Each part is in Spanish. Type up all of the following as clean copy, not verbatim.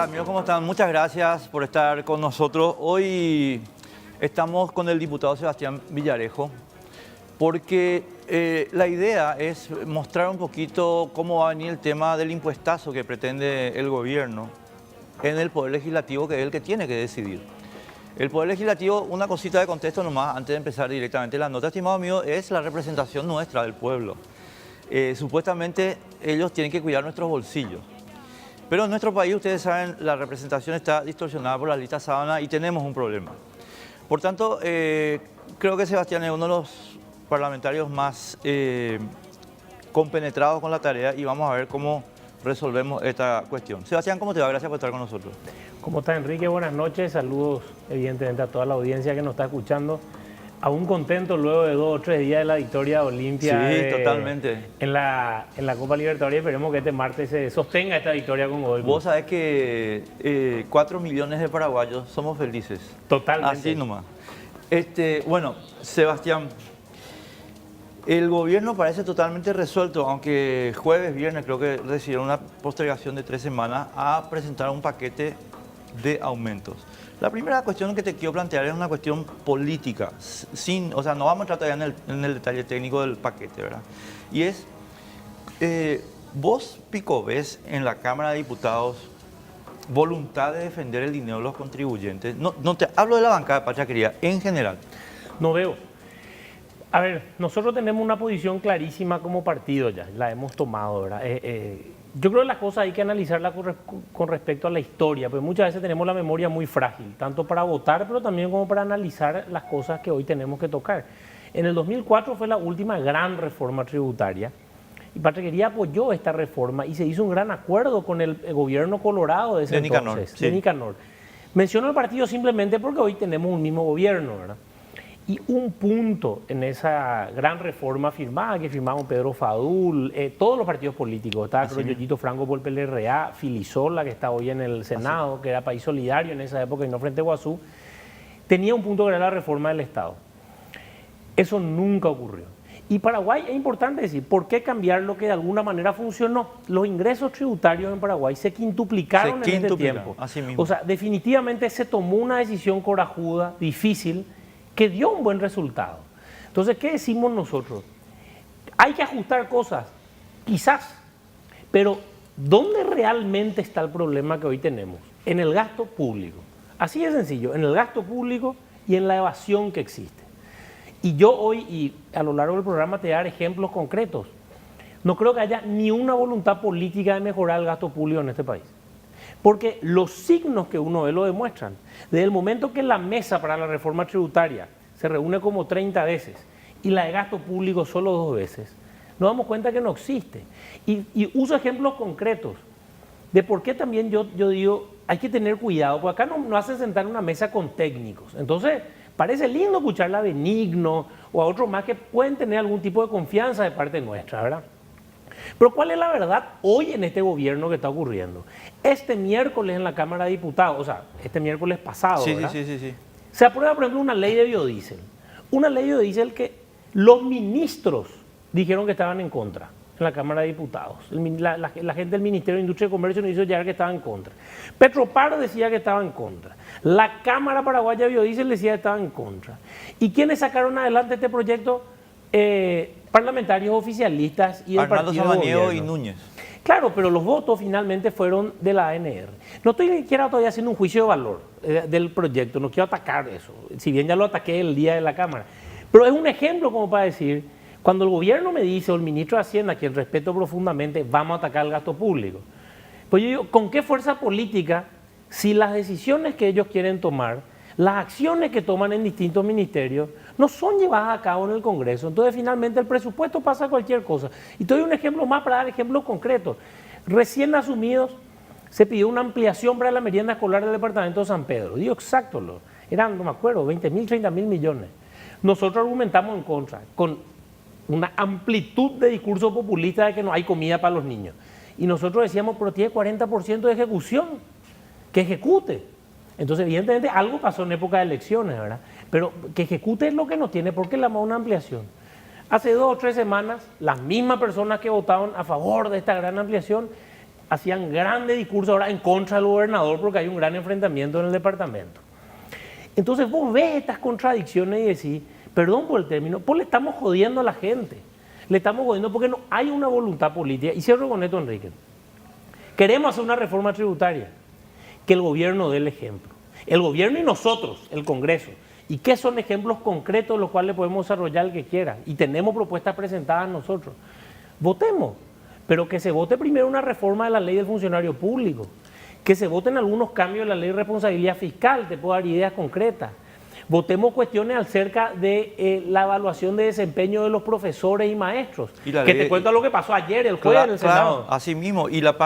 tal, amigos? ¿Cómo están? Muchas gracias por estar con nosotros. Hoy estamos con el diputado Sebastián Villarejo porque la idea es mostrar un poquito cómo va a venir el tema del impuestazo que pretende el gobierno en el Poder Legislativo, que es el que tiene que decidir. El Poder Legislativo, una cosita de contexto nomás, antes de empezar directamente la nota, estimado amigo, es la representación nuestra del pueblo. Supuestamente ellos tienen que cuidar nuestros bolsillos. Pero en nuestro país, ustedes saben, la representación está distorsionada por la lista sábana y tenemos un problema. Por tanto, creo que Sebastián es uno de los parlamentarios más compenetrados con la tarea y vamos a ver cómo resolvemos esta cuestión. Sebastián, ¿cómo te va? Gracias por estar con nosotros. ¿Cómo está, Enrique? Buenas noches. Saludos, evidentemente, a toda la audiencia que nos está escuchando. Aún contento luego de 2 o 3 días de la victoria Olimpia. Sí, totalmente. En la Copa Libertadores. Esperemos que este martes se sostenga esta victoria con gol. Vos sabés que 4 millones de paraguayos somos felices. Totalmente. Así nomás. Bueno, Sebastián, el gobierno parece totalmente resuelto, aunque jueves, viernes creo que recibieron una postergación de 3 semanas a presentar un paquete de aumentos. La primera cuestión que te quiero plantear es una cuestión política, o sea, no vamos a entrar todavía en el detalle técnico del paquete, ¿verdad? Y es, vos, Pico, ves en la Cámara de Diputados voluntad de defender el dinero de los contribuyentes. No te hablo de la bancada de Patria Querida, en general. No veo. A ver, nosotros tenemos una posición clarísima como partido ya, la hemos tomado, ¿verdad? Yo creo que las cosas hay que analizarlas con respecto a la historia, porque muchas veces tenemos la memoria muy frágil, tanto para votar, pero también como para analizar las cosas que hoy tenemos que tocar. En el 2004 fue la última gran reforma tributaria, y Patria Querida apoyó esta reforma y se hizo un gran acuerdo con el gobierno colorado de ese entonces, de Nicanor. Menciono el partido simplemente porque hoy tenemos un mismo gobierno, ¿verdad? Y un punto en esa gran reforma firmada, que firmaron Pedro Fadul, todos los partidos políticos, estaba Yoyito Franco por el PLRA, Filisola, que está hoy en el Senado, que era País Solidario en esa época y no Frente Guazú, tenía un punto que era la reforma del Estado. Eso nunca ocurrió. Y Paraguay, es importante decir, ¿por qué cambiar lo que de alguna manera funcionó? Los ingresos tributarios en Paraguay se quintuplicaron en este tiempo. Así mismo. O sea, definitivamente se tomó una decisión corajuda, difícil, que dio un buen resultado. Entonces, ¿qué decimos nosotros? Hay que ajustar cosas, quizás, pero ¿dónde realmente está el problema que hoy tenemos? En el gasto público. Así de sencillo, en el gasto público y en la evasión que existe. Y yo hoy, y a lo largo del programa, te voy a dar ejemplos concretos. No creo que haya ni una voluntad política de mejorar el gasto público en este país. Porque los signos que uno ve lo demuestran. Desde el momento que la mesa para la reforma tributaria se reúne como 30 veces y la de gasto público solo 2 veces, nos damos cuenta que no existe. Y uso ejemplos concretos de por qué también yo digo, hay que tener cuidado, porque acá no hacen sentar una mesa con técnicos. Entonces, parece lindo escucharla a Benigno o a otros más que pueden tener algún tipo de confianza de parte nuestra, ¿verdad? Pero ¿cuál es la verdad hoy en este gobierno que está ocurriendo? Este miércoles en la Cámara de Diputados, o sea, este miércoles pasado, ¿verdad? Sí. Se aprueba, por ejemplo, una ley de biodiesel. Una ley de biodiesel que los ministros dijeron que estaban en contra en la Cámara de Diputados. La gente del Ministerio de Industria y Comercio nos hizo llegar que estaba en contra. Petropar decía que estaba en contra. La Cámara Paraguaya de Biodiesel decía que estaba en contra. ¿Y quiénes sacaron adelante este proyecto? Parlamentarios oficialistas y del Arnaldo partido de Samaniego gobierno. y Núñez. Claro, pero los votos finalmente fueron de la ANR. No estoy ni siquiera todavía haciendo un juicio de valor del proyecto, no quiero atacar eso, si bien ya lo ataqué el día de la Cámara. Pero es un ejemplo como para decir, cuando el gobierno me dice, o el ministro de Hacienda, a quien respeto profundamente, vamos a atacar el gasto público. Pues yo digo, ¿con qué fuerza política, si las decisiones que ellos quieren tomar, las acciones que toman en distintos ministerios, no son llevadas a cabo en el Congreso? Entonces, finalmente, el presupuesto pasa cualquier cosa. Y te doy un ejemplo más para dar ejemplos concretos. Recién asumidos, se pidió una ampliación para la merienda escolar del departamento de San Pedro. Digo exacto, eran, no me acuerdo, 20.000, 30.000 millones. Nosotros argumentamos en contra, con una amplitud de discurso populista de que no hay comida para los niños. Y nosotros decíamos, pero tiene 40% de ejecución, que ejecute. Entonces, evidentemente, algo pasó en época de elecciones, ¿verdad? Pero que ejecute es lo que no tiene, porque le damos una ampliación. Hace 2 o 3 semanas, las mismas personas que votaron a favor de esta gran ampliación hacían grandes discursos ahora en contra del gobernador porque hay un gran enfrentamiento en el departamento. Entonces vos ves estas contradicciones y decís, perdón por el término, pues le estamos jodiendo a la gente. Le estamos jodiendo porque no hay una voluntad política. Y cierro con esto, Enrique. Queremos hacer una reforma tributaria, que el gobierno dé el ejemplo. El gobierno y nosotros, el Congreso. ¿Y qué son ejemplos concretos los cuales podemos desarrollar el que quiera? Y tenemos propuestas presentadas nosotros. Votemos, pero que se vote primero una reforma de la ley del funcionario público, que se voten algunos cambios en la ley de responsabilidad fiscal, te puedo dar ideas concretas. Votemos cuestiones acerca de la evaluación de desempeño de los profesores y maestros. Te cuento lo que pasó ayer, el jueves en el Senado. Claro, así mismo. Y la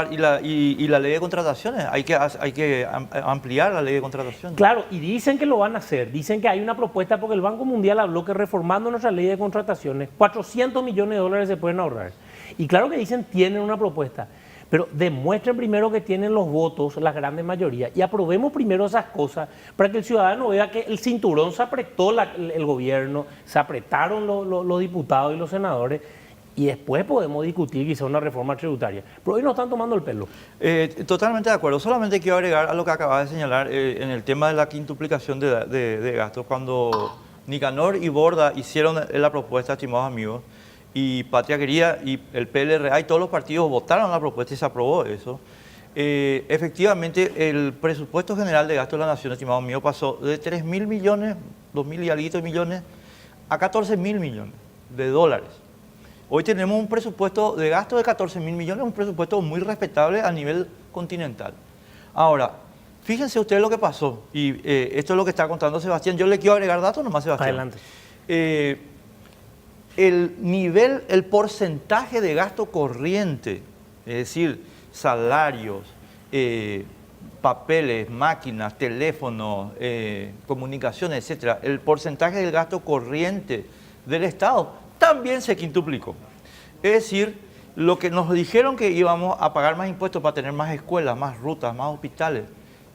ley de contrataciones, hay que ampliar la ley de contrataciones. Claro, y dicen que lo van a hacer. Dicen que hay una propuesta porque el Banco Mundial habló que reformando nuestra ley de contrataciones, 400 millones de dólares se pueden ahorrar. Y claro que dicen tienen una propuesta. Pero demuestren primero que tienen los votos, la grande mayoría, y aprobemos primero esas cosas para que el ciudadano vea que el cinturón se apretó el gobierno, se apretaron los diputados y los senadores, y después podemos discutir quizá una reforma tributaria. Pero hoy nos están tomando el pelo. Totalmente de acuerdo. Solamente quiero agregar a lo que acabas de señalar en el tema de la quintuplicación de gastos. Cuando Nicanor y Borda hicieron la propuesta, estimados amigos, y Patria Quería y el PLRA y todos los partidos votaron la propuesta y se aprobó eso. Efectivamente, el presupuesto general de gasto de la Nación, estimado mío, pasó de 3.000 millones, 2.000 y algo millones, a 14.000 millones de dólares. Hoy tenemos un presupuesto de gasto de 14.000 millones, un presupuesto muy respetable a nivel continental. Ahora, fíjense ustedes lo que pasó, y esto es lo que está contando Sebastián. Yo le quiero agregar datos nomás, Sebastián. Adelante. El porcentaje de gasto corriente, es decir, salarios, papeles, máquinas, teléfonos, comunicaciones, etcétera, el porcentaje del gasto corriente del Estado también se quintuplicó. Es decir, lo que nos dijeron que íbamos a pagar más impuestos para tener más escuelas, más rutas, más hospitales,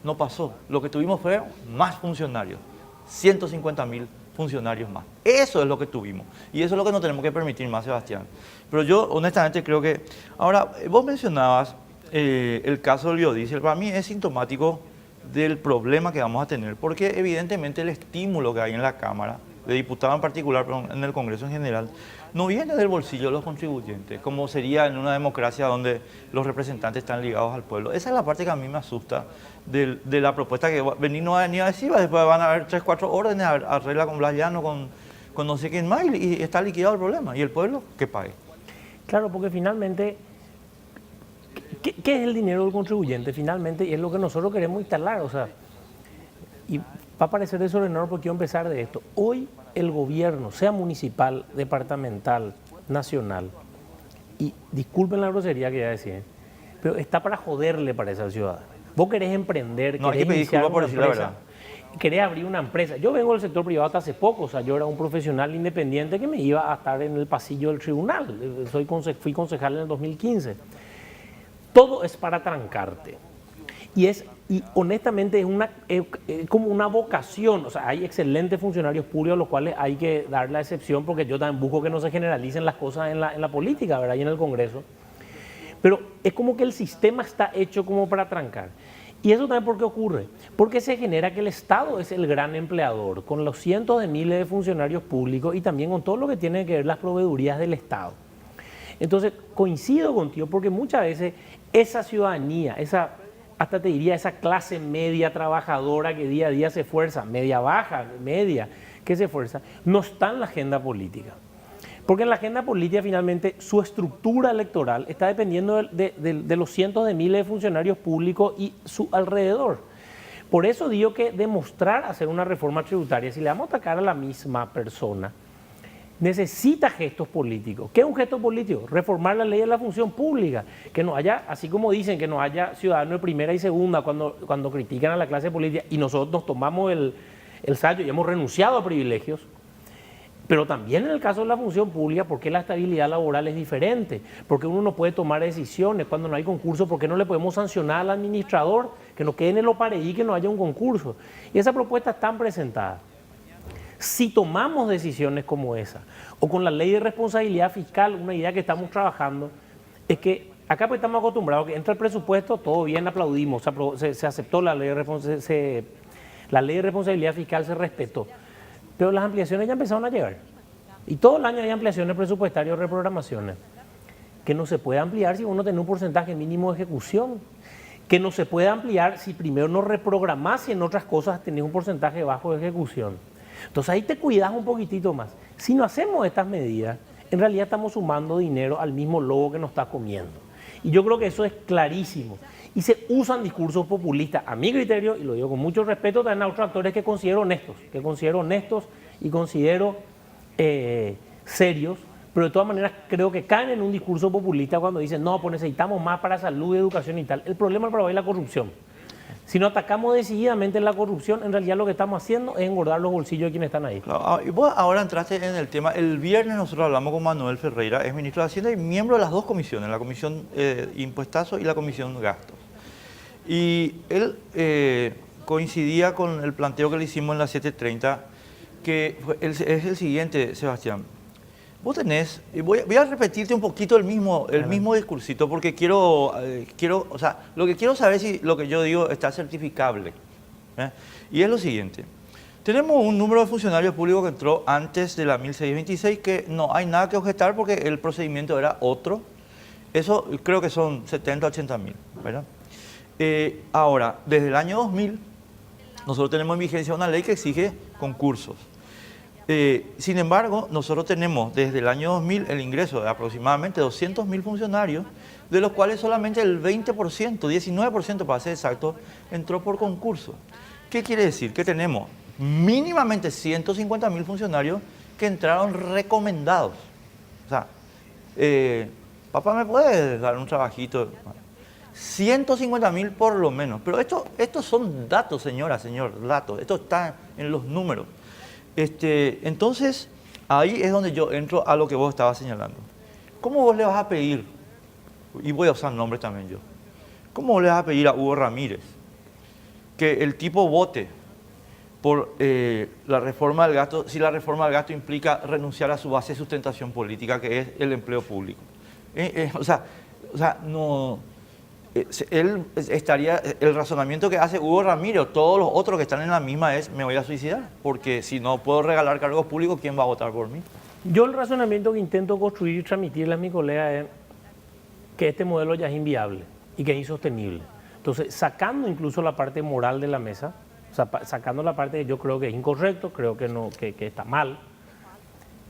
no pasó. Lo que tuvimos fue más funcionarios, 150.000 funcionarios más. Eso es lo que tuvimos. Y eso es lo que no tenemos que permitir más, Sebastián. Pero yo honestamente creo que... Ahora, vos mencionabas el caso del biodiesel. Para mí es sintomático del problema que vamos a tener, porque evidentemente el estímulo que hay en la Cámara, de diputados en particular, pero en el Congreso en general, no viene del bolsillo de los contribuyentes, como sería en una democracia donde los representantes están ligados al pueblo. Esa es la parte que a mí me asusta de la propuesta que no va a venir a decir, después van a haber 3, 4 órdenes, arregla con Blas Llano, con no sé quién más, y está liquidado el problema. ¿Y el pueblo que pague? Claro, porque finalmente, ¿qué es el dinero del contribuyente? Finalmente, y es lo que nosotros queremos instalar, o sea, y va a parecer desordenado porque quiero empezar de esto. Hoy el gobierno, sea municipal, departamental, nacional, y disculpen la grosería que voy a decir, pero está para joderle parece al ciudadano. Vos querés emprender, no, querés iniciar una por empresa, querés abrir una empresa. Yo vengo del sector privado hasta hace poco, o sea, yo era un profesional independiente que me iba a estar en el pasillo del tribunal. Fui concejal en el 2015. Todo es para trancarte. Y honestamente es como una vocación. O sea, hay excelentes funcionarios públicos a los cuales hay que dar la excepción, porque yo también busco que no se generalicen las cosas en la política, ¿verdad? Y en el Congreso. Pero es como que el sistema está hecho como para trancar. Y eso también, ¿por qué ocurre? Porque se genera que el Estado es el gran empleador, con los cientos de miles de funcionarios públicos y también con todo lo que tiene que ver las proveedurías del Estado. Entonces, coincido contigo, porque muchas veces esa ciudadanía, hasta te diría, esa clase media trabajadora que día a día se esfuerza, media baja, media, que se esfuerza, no está en la agenda política. Porque en la agenda política finalmente su estructura electoral está dependiendo de los cientos de miles de funcionarios públicos y su alrededor. Por eso digo que demostrar hacer una reforma tributaria, si le vamos a atacar a la misma persona, necesita gestos políticos. ¿Qué es un gesto político? Reformar la ley de la función pública, que no haya, así como dicen, que no haya ciudadanos de primera y segunda cuando critican a la clase política y nosotros nos tomamos el salto y hemos renunciado a privilegios. Pero también en el caso de la función pública, ¿por qué la estabilidad laboral es diferente? Porque uno no puede tomar decisiones cuando no hay concurso, ¿por qué no le podemos sancionar al administrador que no quede en el OPAREI que no haya un concurso? Y esas propuestas están presentadas. Si tomamos decisiones como esa, o con la ley de responsabilidad fiscal, una idea que estamos trabajando, es que acá pues estamos acostumbrados que entra el presupuesto, todo bien, aplaudimos, se aceptó la ley la ley de responsabilidad fiscal, se respetó. Pero las ampliaciones ya empezaron a llegar. Y todo el año hay ampliaciones presupuestarias o reprogramaciones. Que no se puede ampliar si uno tiene un porcentaje mínimo de ejecución. Que no se puede ampliar si primero no reprogramás y en otras cosas tenés un porcentaje bajo de ejecución. Entonces ahí te cuidas un poquitito más. Si no hacemos estas medidas, en realidad estamos sumando dinero al mismo lobo que nos está comiendo. Y yo creo que eso es clarísimo. Y se usan discursos populistas, a mi criterio, y lo digo con mucho respeto también a otros actores que considero honestos y considero serios, pero de todas maneras creo que caen en un discurso populista cuando dicen, no, pues necesitamos más para salud, educación y tal. El problema del Paraguay es la corrupción. Si no atacamos decididamente la corrupción, en realidad lo que estamos haciendo es engordar los bolsillos de quienes están ahí. Claro, y vos ahora entraste en el tema. El viernes nosotros hablamos con Manuel Ferreira, es ministro de Hacienda y miembro de las dos comisiones, la comisión impuestazo y la comisión gastos. Y él coincidía con el planteo que le hicimos en la 7:30, que es el siguiente, Sebastián. Vos tenés, voy a repetirte un poquito el mismo discursito, porque quiero, o sea, lo que quiero saber es si lo que yo digo está certificable. Y es lo siguiente. Tenemos un número de funcionarios públicos que entró antes de la 1626 que no hay nada que objetar porque el procedimiento era otro. Eso creo que son 70, 80 mil, ¿verdad? Ahora, desde el año 2000, nosotros tenemos en vigencia una ley que exige concursos. Sin embargo, nosotros tenemos desde el año 2000 el ingreso de aproximadamente 200.000 funcionarios, de los cuales solamente el 20%, 19% para ser exacto, entró por concurso. ¿Qué quiere decir? Que tenemos mínimamente 150.000 funcionarios que entraron recomendados. O sea, papá, ¿me puedes dar un trabajito? 150.000 por lo menos. Pero estos son datos, señor, datos. Esto está en los números. Entonces, ahí es donde yo entro a lo que vos estabas señalando. ¿Cómo vos le vas a pedir, y voy a usar nombres también yo, cómo vos le vas a pedir a Hugo Ramírez que el tipo vote por la reforma del gasto, si la reforma del gasto implica renunciar a su base de sustentación política, que es el empleo público? O sea, no... el razonamiento que hace Hugo Ramírez o todos los otros que están en la misma es: me voy a suicidar, porque si no puedo regalar cargos públicos, ¿quién va a votar por mí? Yo el razonamiento que intento construir y transmitirle a mi colega es que este modelo ya es inviable y que es insostenible. Entonces, sacando incluso la parte moral de la mesa, o sea, sacando la parte que yo creo que es incorrecto, creo que, no, que está mal,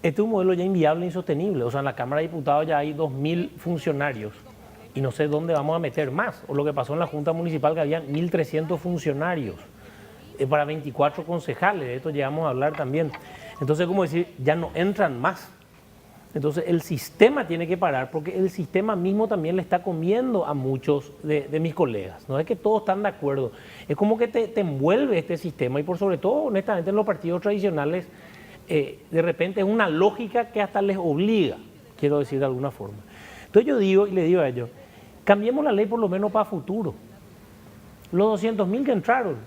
este es un modelo ya inviable e insostenible. O sea, en la Cámara de Diputados ya hay 2.000 funcionarios y no sé dónde vamos a meter más. O lo que pasó en la Junta Municipal, que habían 1.300 funcionarios para 24 concejales. De esto llegamos a hablar también. Entonces, como decir, ya no entran más. Entonces, el sistema tiene que parar, porque el sistema mismo también le está comiendo a muchos de mis colegas. No es que todos están de acuerdo. Es como que te envuelve este sistema y por sobre todo, honestamente, en los partidos tradicionales, de repente es una lógica que hasta les obliga, quiero decir de alguna forma. Entonces yo digo y le digo a ellos, cambiemos la ley por lo menos para futuro. Los 200.000 que entraron,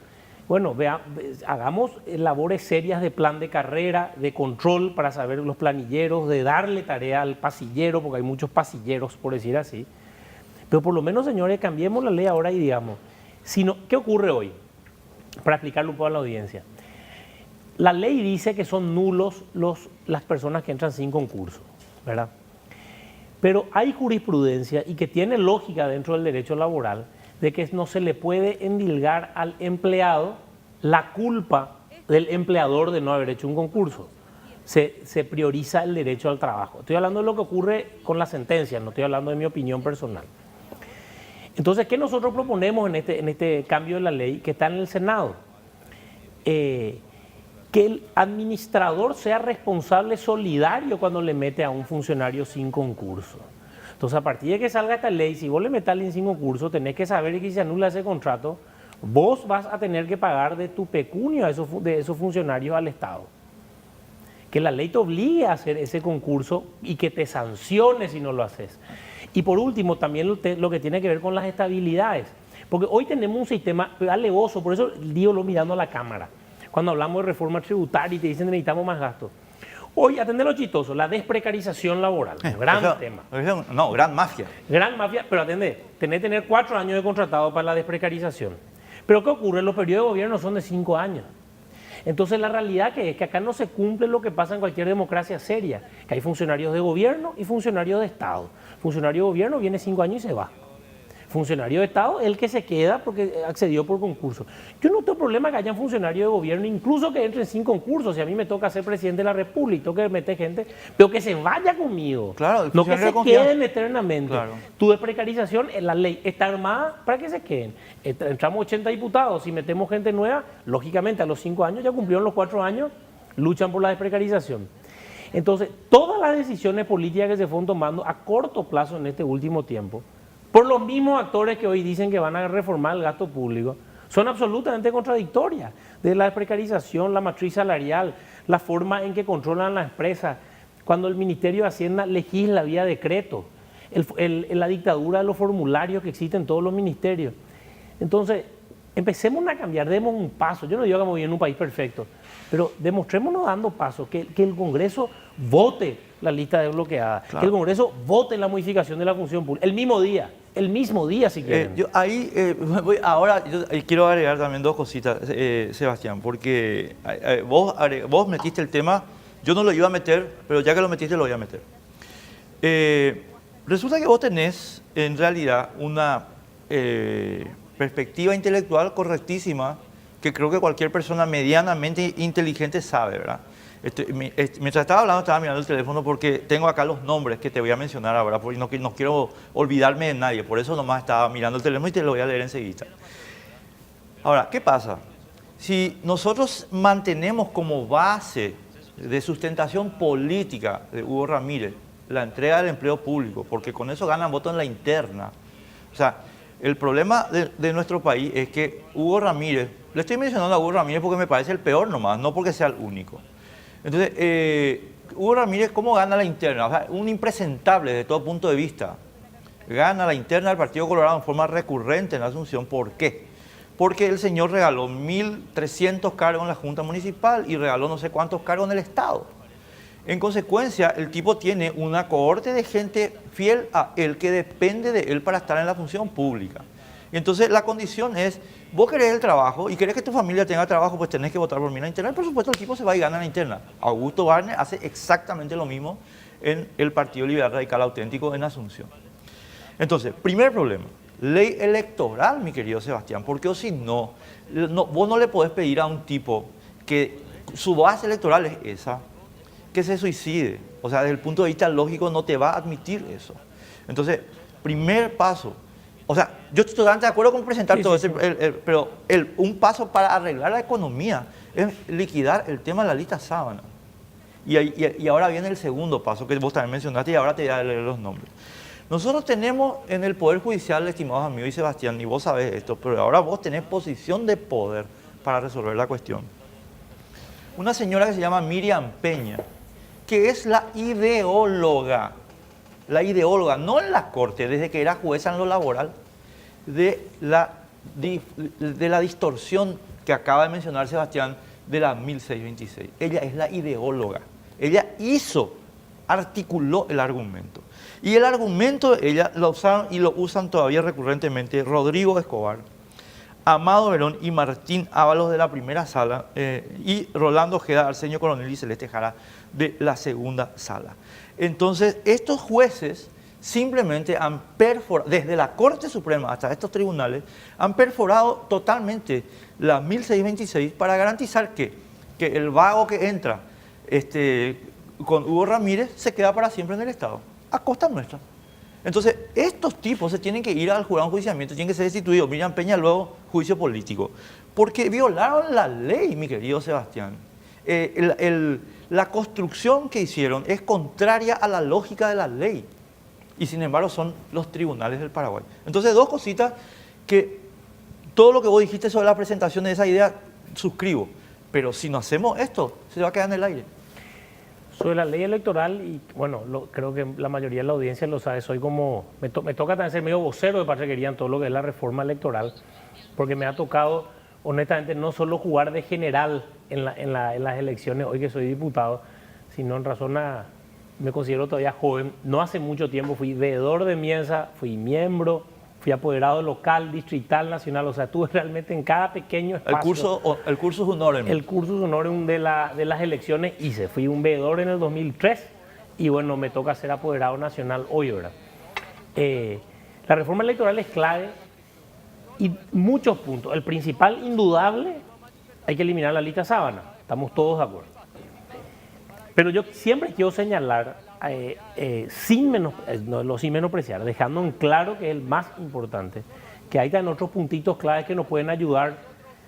bueno, hagamos labores serias de plan de carrera, de control para saber los planilleros, de darle tarea al pasillero, porque hay muchos pasilleros, por decir así. Pero por lo menos, señores, cambiemos la ley ahora y digamos, ¿qué ocurre hoy? Para explicarlo un poco a la audiencia. La ley dice que son nulos las personas que entran sin concurso, ¿verdad? Pero hay jurisprudencia y que tiene lógica dentro del derecho laboral de que no se le puede endilgar al empleado la culpa del empleador de no haber hecho un concurso. Se prioriza el derecho al trabajo. Estoy hablando de lo que ocurre con la sentencia, no estoy hablando de mi opinión personal. Entonces, ¿qué nosotros proponemos en este cambio de la ley que está en el Senado? Que el administrador sea responsable solidario cuando le mete a un funcionario sin concurso. Entonces, a partir de que salga esta ley, si vos le metés a alguien sin concurso, tenés que saber que si se anula ese contrato, vos vas a tener que pagar de tu pecunio de esos funcionarios al Estado. Que la ley te obligue a hacer ese concurso y que te sancione si no lo haces. Y por último, también lo que tiene que ver con las estabilidades. Porque hoy tenemos un sistema alevoso, por eso digo lo mirando a la Cámara. Cuando hablamos de reforma tributaria y te dicen que necesitamos más gastos. Hoy, atender lo chistoso, la desprecarización laboral, un gran tema. No, gran mafia. Gran mafia, pero atender, tenés que tener 4 años de contratado para la desprecarización. Pero ¿qué ocurre? Los periodos de gobierno son de 5 años. Entonces la realidad que es que acá no se cumple lo que pasa en cualquier democracia seria, que hay funcionarios de gobierno y funcionarios de Estado. Funcionario de gobierno viene 5 años y se va. Funcionario de Estado, el que se queda porque accedió por concurso. Yo no tengo problema que hayan funcionarios de gobierno, incluso que entren sin concurso. Si a mí me toca ser presidente de la República y tengo que meter gente, pero que se vaya conmigo. Claro, no que se queden eternamente. Claro. Tu desprecarización, la ley está armada para que se queden. Entramos 80 diputados, si metemos gente nueva, lógicamente a los 5 años, ya cumplieron los 4 años, luchan por la desprecarización. Entonces, todas las decisiones políticas que se fueron tomando a corto plazo en este último tiempo, por los mismos actores que hoy dicen que van a reformar el gasto público, son absolutamente contradictorias. De la precarización, la matriz salarial, la forma en que controlan las empresas, cuando el Ministerio de Hacienda legisla vía decreto, la dictadura de los formularios que existen en todos los ministerios. Entonces, empecemos a cambiar, demos un paso. Yo no digo que vamos a vivir en un país perfecto, pero demostrémonos dando pasos, que el Congreso vote la lista desbloqueada, claro, que el Congreso vote la modificación de la función pública, el mismo día si quieren. Ahora quiero agregar también 2 cositas, Sebastián, porque vos metiste el tema, yo no lo iba a meter, pero ya que lo metiste lo voy a meter. Resulta que vos tenés en realidad una perspectiva intelectual correctísima, que creo que cualquier persona medianamente inteligente sabe, ¿verdad? Mientras estaba hablando, estaba mirando el teléfono porque tengo acá los nombres que te voy a mencionar ahora, porque no quiero olvidarme de nadie, por eso nomás estaba mirando el teléfono y te lo voy a leer enseguida. Ahora, ¿qué pasa? Si nosotros mantenemos como base de sustentación política de Hugo Ramírez la entrega del empleo público, porque con eso ganan votos en la interna, o sea, el problema de nuestro país es que Hugo Ramírez, le estoy mencionando a Hugo Ramírez porque me parece el peor nomás, no porque sea el único. Entonces, Hugo Ramírez, ¿cómo gana la interna? O sea, un impresentable desde todo punto de vista. Gana la interna del Partido Colorado en forma recurrente en la Asunción. ¿Por qué? Porque el señor regaló 1.300 cargos en la Junta Municipal y regaló no sé cuántos cargos en el Estado. En consecuencia, el tipo tiene una cohorte de gente fiel a él que depende de él para estar en la función pública. Y entonces la condición es, vos querés el trabajo y querés que tu familia tenga trabajo, pues tenés que votar por mí en la interna. Y por supuesto el tipo se va y gana en la interna. Augusto Barner hace exactamente lo mismo en el Partido Liberal Radical Auténtico en Asunción. Entonces, primer problema, ley electoral, mi querido Sebastián, porque o si no, vos no le podés pedir a un tipo que su base electoral es esa, que se suicide. O sea, desde el punto de vista lógico no te va a admitir eso. Entonces, primer paso. O sea, yo estoy totalmente de acuerdo con presentar todo eso, pero un paso para arreglar la economía es liquidar el tema de la lista sábana. Y ahora viene el segundo paso que vos también mencionaste y ahora te voy a leer los nombres. Nosotros tenemos en el Poder Judicial, estimados amigos y Sebastián, y vos sabés esto, pero ahora vos tenés posición de poder para resolver la cuestión. Una señora que se llama Miriam Peña, que es la ideóloga, no en la Corte, desde que era jueza en lo laboral, de la distorsión que acaba de mencionar Sebastián de la 1626. Ella es la ideóloga. Ella articuló el argumento. Y el argumento de ella lo usaron y lo usan todavía recurrentemente Rodrigo Escobar, Amado Verón y Martín Ábalos de la primera sala y Rolando Ojeda, Arsenio Coronel y Celeste Jara de la segunda sala. Entonces, estos jueces simplemente han perforado, desde la Corte Suprema hasta estos tribunales, han perforado totalmente la 1626 para garantizar que el vago que entra con Hugo Ramírez se queda para siempre en el Estado, a costa nuestra. Entonces, estos tipos se tienen que ir al jurado de enjuiciamiento, tienen que ser destituidos. Miriam Peña luego juicio político, porque violaron la ley, mi querido Sebastián. La construcción que hicieron es contraria a la lógica de la ley y sin embargo son los tribunales del Paraguay. Entonces, 2 cositas que todo lo que vos dijiste sobre la presentación de esa idea suscribo, pero si no hacemos esto se va a quedar en el aire. Sobre la ley electoral, y bueno, creo que la mayoría de la audiencia lo sabe, me toca también ser medio vocero de Pachequería en todo lo que es la reforma electoral, porque me ha tocado, honestamente, no solo jugar de general en las elecciones, hoy que soy diputado, sino en razón a, me considero todavía joven. No hace mucho tiempo fui veedor de Mienza, fui miembro, fui apoderado local, distrital, nacional, o sea, estuve realmente en cada pequeño espacio. El cursus honorem. El cursus honorem de las elecciones hice. Fui un veedor en el 2003 y bueno, me toca ser apoderado nacional hoy, ¿verdad? La reforma electoral es clave y muchos puntos. El principal, indudable, hay que eliminar la lista sábana. Estamos todos de acuerdo. Pero yo siempre quiero señalar, sin menospreciar, dejando en claro que es el más importante, que hay también otros puntitos claves que nos pueden ayudar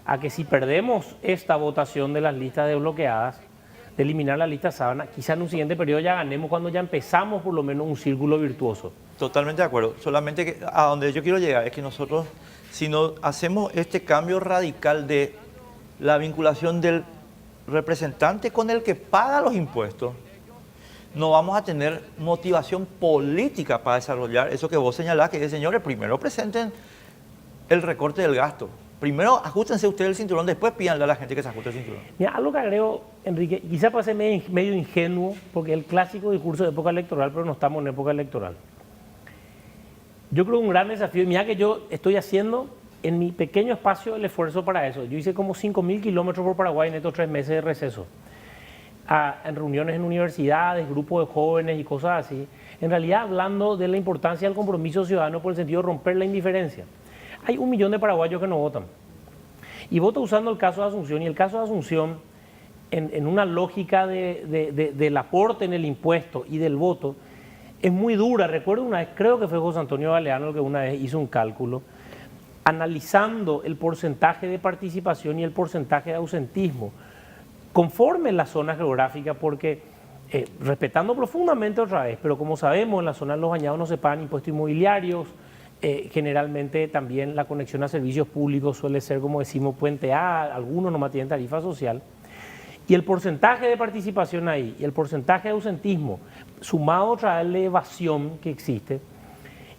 a que si perdemos esta votación de las listas desbloqueadas, de eliminar la lista sábana, quizá en un siguiente periodo ya ganemos cuando ya empezamos por lo menos un círculo virtuoso. Totalmente de acuerdo. Solamente que a donde yo quiero llegar es que nosotros, si no hacemos este cambio radical de la vinculación del representante con el que paga los impuestos, no vamos a tener motivación política para desarrollar eso que vos señalás, que es, señores, primero presenten el recorte del gasto. Primero ajustense ustedes el cinturón, después pídanle a la gente que se ajuste el cinturón. Mira, algo que agrego, Enrique, quizá puede ser medio ingenuo, porque es el clásico discurso de época electoral, pero no estamos en época electoral. Yo creo que un gran desafío, mira que yo estoy haciendo en mi pequeño espacio el esfuerzo para eso. Yo hice como 5.000 kilómetros por Paraguay en estos 3 meses de receso. En reuniones en universidades, grupos de jóvenes y cosas así. En realidad hablando de la importancia del compromiso ciudadano por el sentido de romper la indiferencia. Hay 1 millón de paraguayos que no votan. Y votan usando el caso de Asunción. Y el caso de Asunción, en una lógica del aporte en el impuesto y del voto, es muy dura. Recuerdo una vez, creo que fue José Antonio Galeano el que una vez hizo un cálculo, analizando el porcentaje de participación y el porcentaje de ausentismo, conforme la zona geográfica, porque respetando profundamente otra vez, pero como sabemos, en la zona de los bañados no se pagan impuestos inmobiliarios, generalmente también la conexión a servicios públicos suele ser, como decimos, puente A, algunos nomás tienen tarifa social, y el porcentaje de participación ahí y el porcentaje de ausentismo, sumado otra vez la evasión que existe,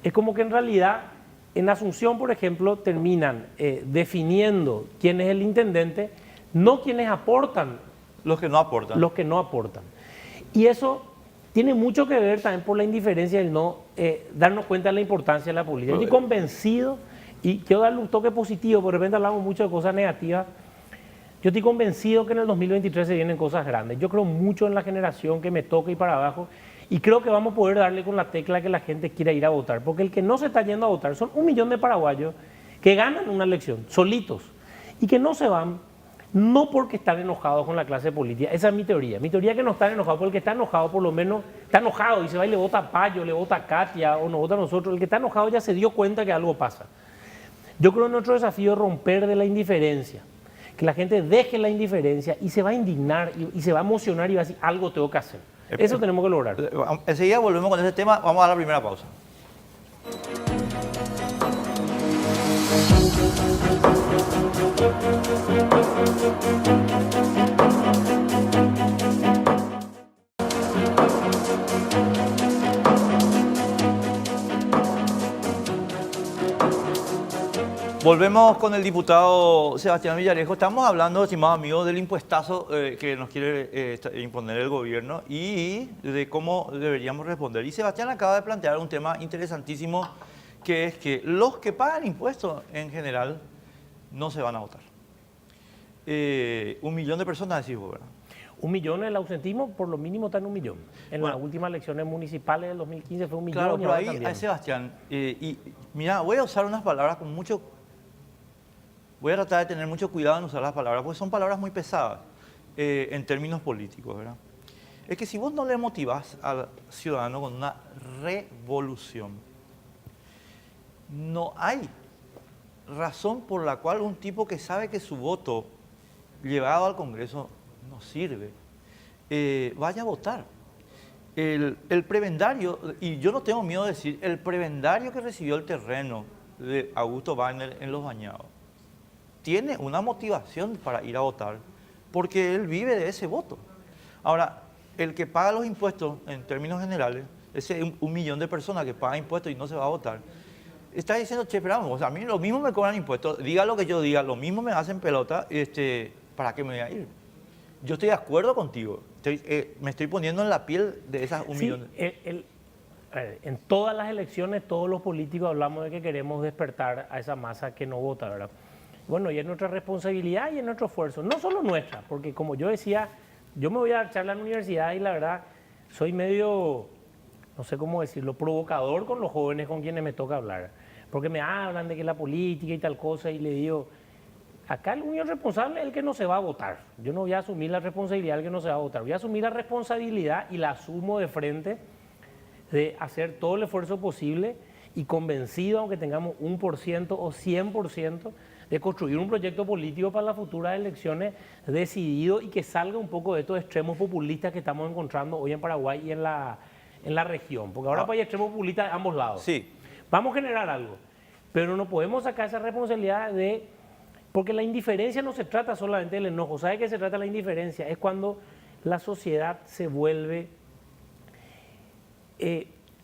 es como que en realidad en Asunción, por ejemplo, terminan definiendo quién es el intendente, no quienes aportan. Los que no aportan. Los que no aportan. Y eso tiene mucho que ver también por la indiferencia del no darnos cuenta de la importancia de la política. Yo estoy convencido, y quiero darle un toque positivo, porque de repente hablamos mucho de cosas negativas. Yo estoy convencido que en el 2023 se vienen cosas grandes. Yo creo mucho en la generación que me toca y para abajo, y creo que vamos a poder darle con la tecla que la gente quiera ir a votar, porque el que no se está yendo a votar son 1 millón de paraguayos que ganan una elección solitos y que no se van, no porque están enojados con la clase política. Esa es mi teoría. Mi teoría es que no están enojados, porque el que está enojado por lo menos está enojado y se va y le vota a Payo, le vota a Katia o nos vota a nosotros. El que está enojado ya se dio cuenta que algo pasa. Yo creo que nuestro desafío es romper de la indiferencia, que la gente deje la indiferencia y se va a indignar y se va a emocionar y va a decir, algo tengo que hacer. Eso tenemos que lograr. Enseguida volvemos con ese tema. Vamos a dar la primera pausa. Volvemos con el diputado Sebastián Villarejo. Estamos hablando, estimados amigos, del impuestazo que nos quiere imponer el gobierno y de cómo deberíamos responder. Y Sebastián acaba de plantear un tema interesantísimo, que es que los que pagan impuestos en general no se van a votar. 1 millón de personas, decís vos, ¿verdad? 1 millón, el ausentismo por lo mínimo está en 1 millón. En las últimas elecciones municipales del 2015 fue 1 millón. Claro, pero ahí, Sebastián, y mira, voy a usar unas palabras con mucho... Voy a tratar de tener mucho cuidado en usar las palabras, porque son palabras muy pesadas en términos políticos, ¿verdad? Es que si vos no le motivás al ciudadano con una revolución, no hay razón por la cual un tipo que sabe que su voto llevado al Congreso no sirve, vaya a votar. El prebendario, y yo no tengo miedo de decir, el prebendario que recibió el terreno de Augusto Wagner en Los Bañados, tiene una motivación para ir a votar, porque él vive de ese voto. Ahora, el que paga los impuestos, en términos generales, ese 1 millón de personas que pagan impuestos y no se va a votar, está diciendo, che, pero vamos, o sea, a mí lo mismo me cobran impuestos, diga lo que yo diga, lo mismo me hacen pelota, ¿para qué me voy a ir? Yo estoy de acuerdo contigo. Me estoy poniendo en la piel de esas un Sí, millón. a ver, en todas las elecciones todos los políticos hablamos de que queremos despertar a esa masa que no vota, ¿verdad? Bueno, y es nuestra responsabilidad y es nuestro esfuerzo, no solo nuestra, porque como yo decía, yo me voy a dar charla en la universidad y la verdad soy medio, no sé cómo decirlo, provocador con los jóvenes con quienes me toca hablar, porque me hablan de que la política y tal cosa y le digo, acá el único responsable es el que no se va a votar. Yo no voy a asumir la responsabilidad del que no se va a votar, voy a asumir la responsabilidad y la asumo de frente de hacer todo el esfuerzo posible y convencido, aunque tengamos 1% o 100%, de construir un proyecto político para las futuras elecciones decidido y que salga un poco de estos extremos populistas que estamos encontrando hoy en Paraguay y en la región. Porque ahora hay extremos populistas de ambos lados. Sí. Vamos a generar algo, pero no podemos sacar esa responsabilidad de... Porque la indiferencia no se trata solamente del enojo. ¿Sabe qué se trata la indiferencia? Es cuando la sociedad se vuelve...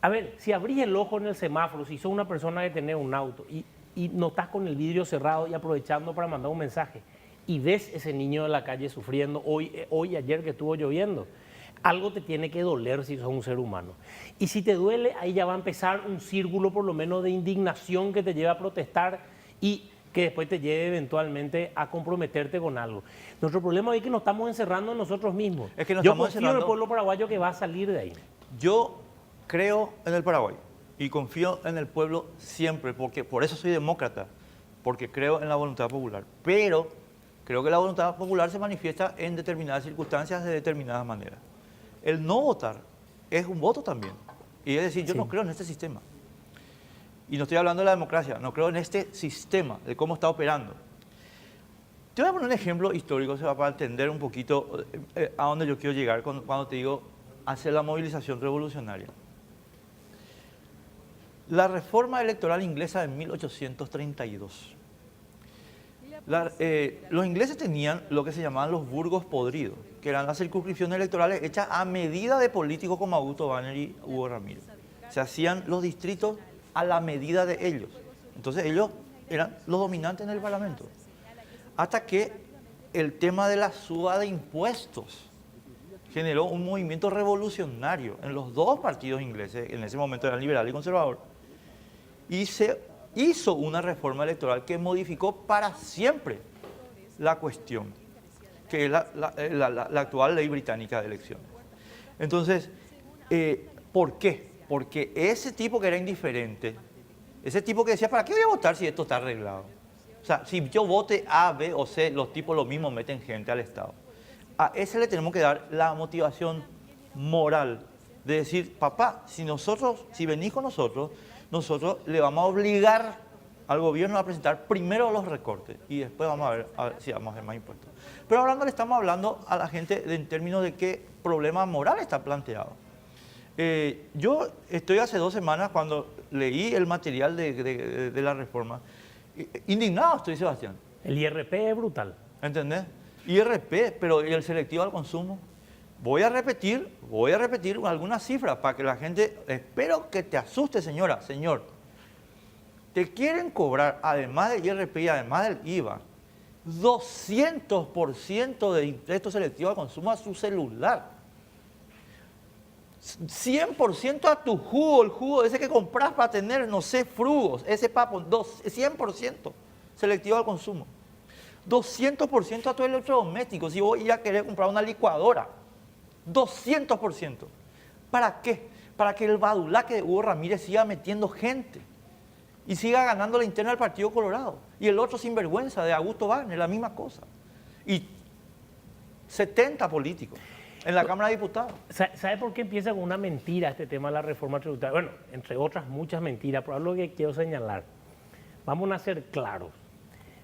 a ver, si abrís el ojo en el semáforo, si sos una persona que tenés un auto y no estás con el vidrio cerrado y aprovechando para mandar un mensaje y ves ese niño de la calle sufriendo hoy ayer que estuvo lloviendo, algo te tiene que doler si sos un ser humano. Y si te duele, ahí ya va a empezar un círculo por lo menos de indignación que te lleva a protestar y que después te lleve eventualmente a comprometerte con algo. Nuestro problema es que nos estamos encerrando en nosotros mismos. Es que nos Yo estamos confío en el encerrando. pueblo paraguayo que va a salir de ahí. Yo creo en el Paraguay y confío en el pueblo siempre, porque por eso soy demócrata, porque creo en la voluntad popular. Pero creo que la voluntad popular se manifiesta en determinadas circunstancias de determinadas maneras. El no votar es un voto también. Y es decir, yo Sí. no creo en este sistema. Y no estoy hablando de la democracia, no creo en este sistema, de cómo está operando. Te voy a poner un ejemplo histórico, se va para entender un poquito a dónde yo quiero llegar cuando te digo hacer la movilización revolucionaria. La reforma electoral inglesa de 1832. Los ingleses tenían lo que se llamaban los burgos podridos, que eran las circunscripciones electorales hechas a medida de políticos como Augusto Banner y Hugo Ramírez. Se hacían los distritos a la medida de ellos. Entonces ellos eran los dominantes en el Parlamento. Hasta que el tema de la suba de impuestos generó un movimiento revolucionario en los dos partidos ingleses, en ese momento eran liberal y conservador, y se hizo una reforma electoral que modificó para siempre la cuestión, que es la actual ley británica de elecciones. Entonces, ¿por qué? Porque ese tipo que era indiferente, ese tipo que decía, ¿para qué voy a votar si esto está arreglado? O sea, si yo vote A, B o C, los tipos lo mismo meten gente al Estado. A ese le tenemos que dar la motivación moral de decir, papá, si venís con nosotros le vamos a obligar al gobierno a presentar primero los recortes y después vamos a ver si vamos a hacer más impuestos. Pero hablando, le estamos hablando a la gente en términos de qué problema moral está planteado. Yo estoy hace 2 semanas cuando leí el material de la reforma, indignado estoy, Sebastián. El IRP es brutal. ¿Entendés? IRP, pero ¿y el selectivo al consumo? Voy a repetir algunas cifras para que la gente, espero que te asuste, señora, señor. Te quieren cobrar, además del IRP y además del IVA, 200% de impuesto selectivo al consumo a su celular. 100% a tu jugo, el jugo ese que compras para tener, no sé, frugos, ese papo, 100% selectivo al consumo. 200% a tu electrodoméstico, si voy a ir a querer comprar una licuadora. 200%. ¿Para qué? Para que el badulaque de Hugo Ramírez siga metiendo gente y siga ganando la interna del Partido Colorado. Y el otro sinvergüenza de Augusto Wagner, la misma cosa. Y 70 políticos en la Cámara de Diputados. ¿Sabe por qué empieza con una mentira este tema de la reforma tributaria? Bueno, entre otras muchas mentiras, pero algo que quiero señalar. Vamos a ser claros.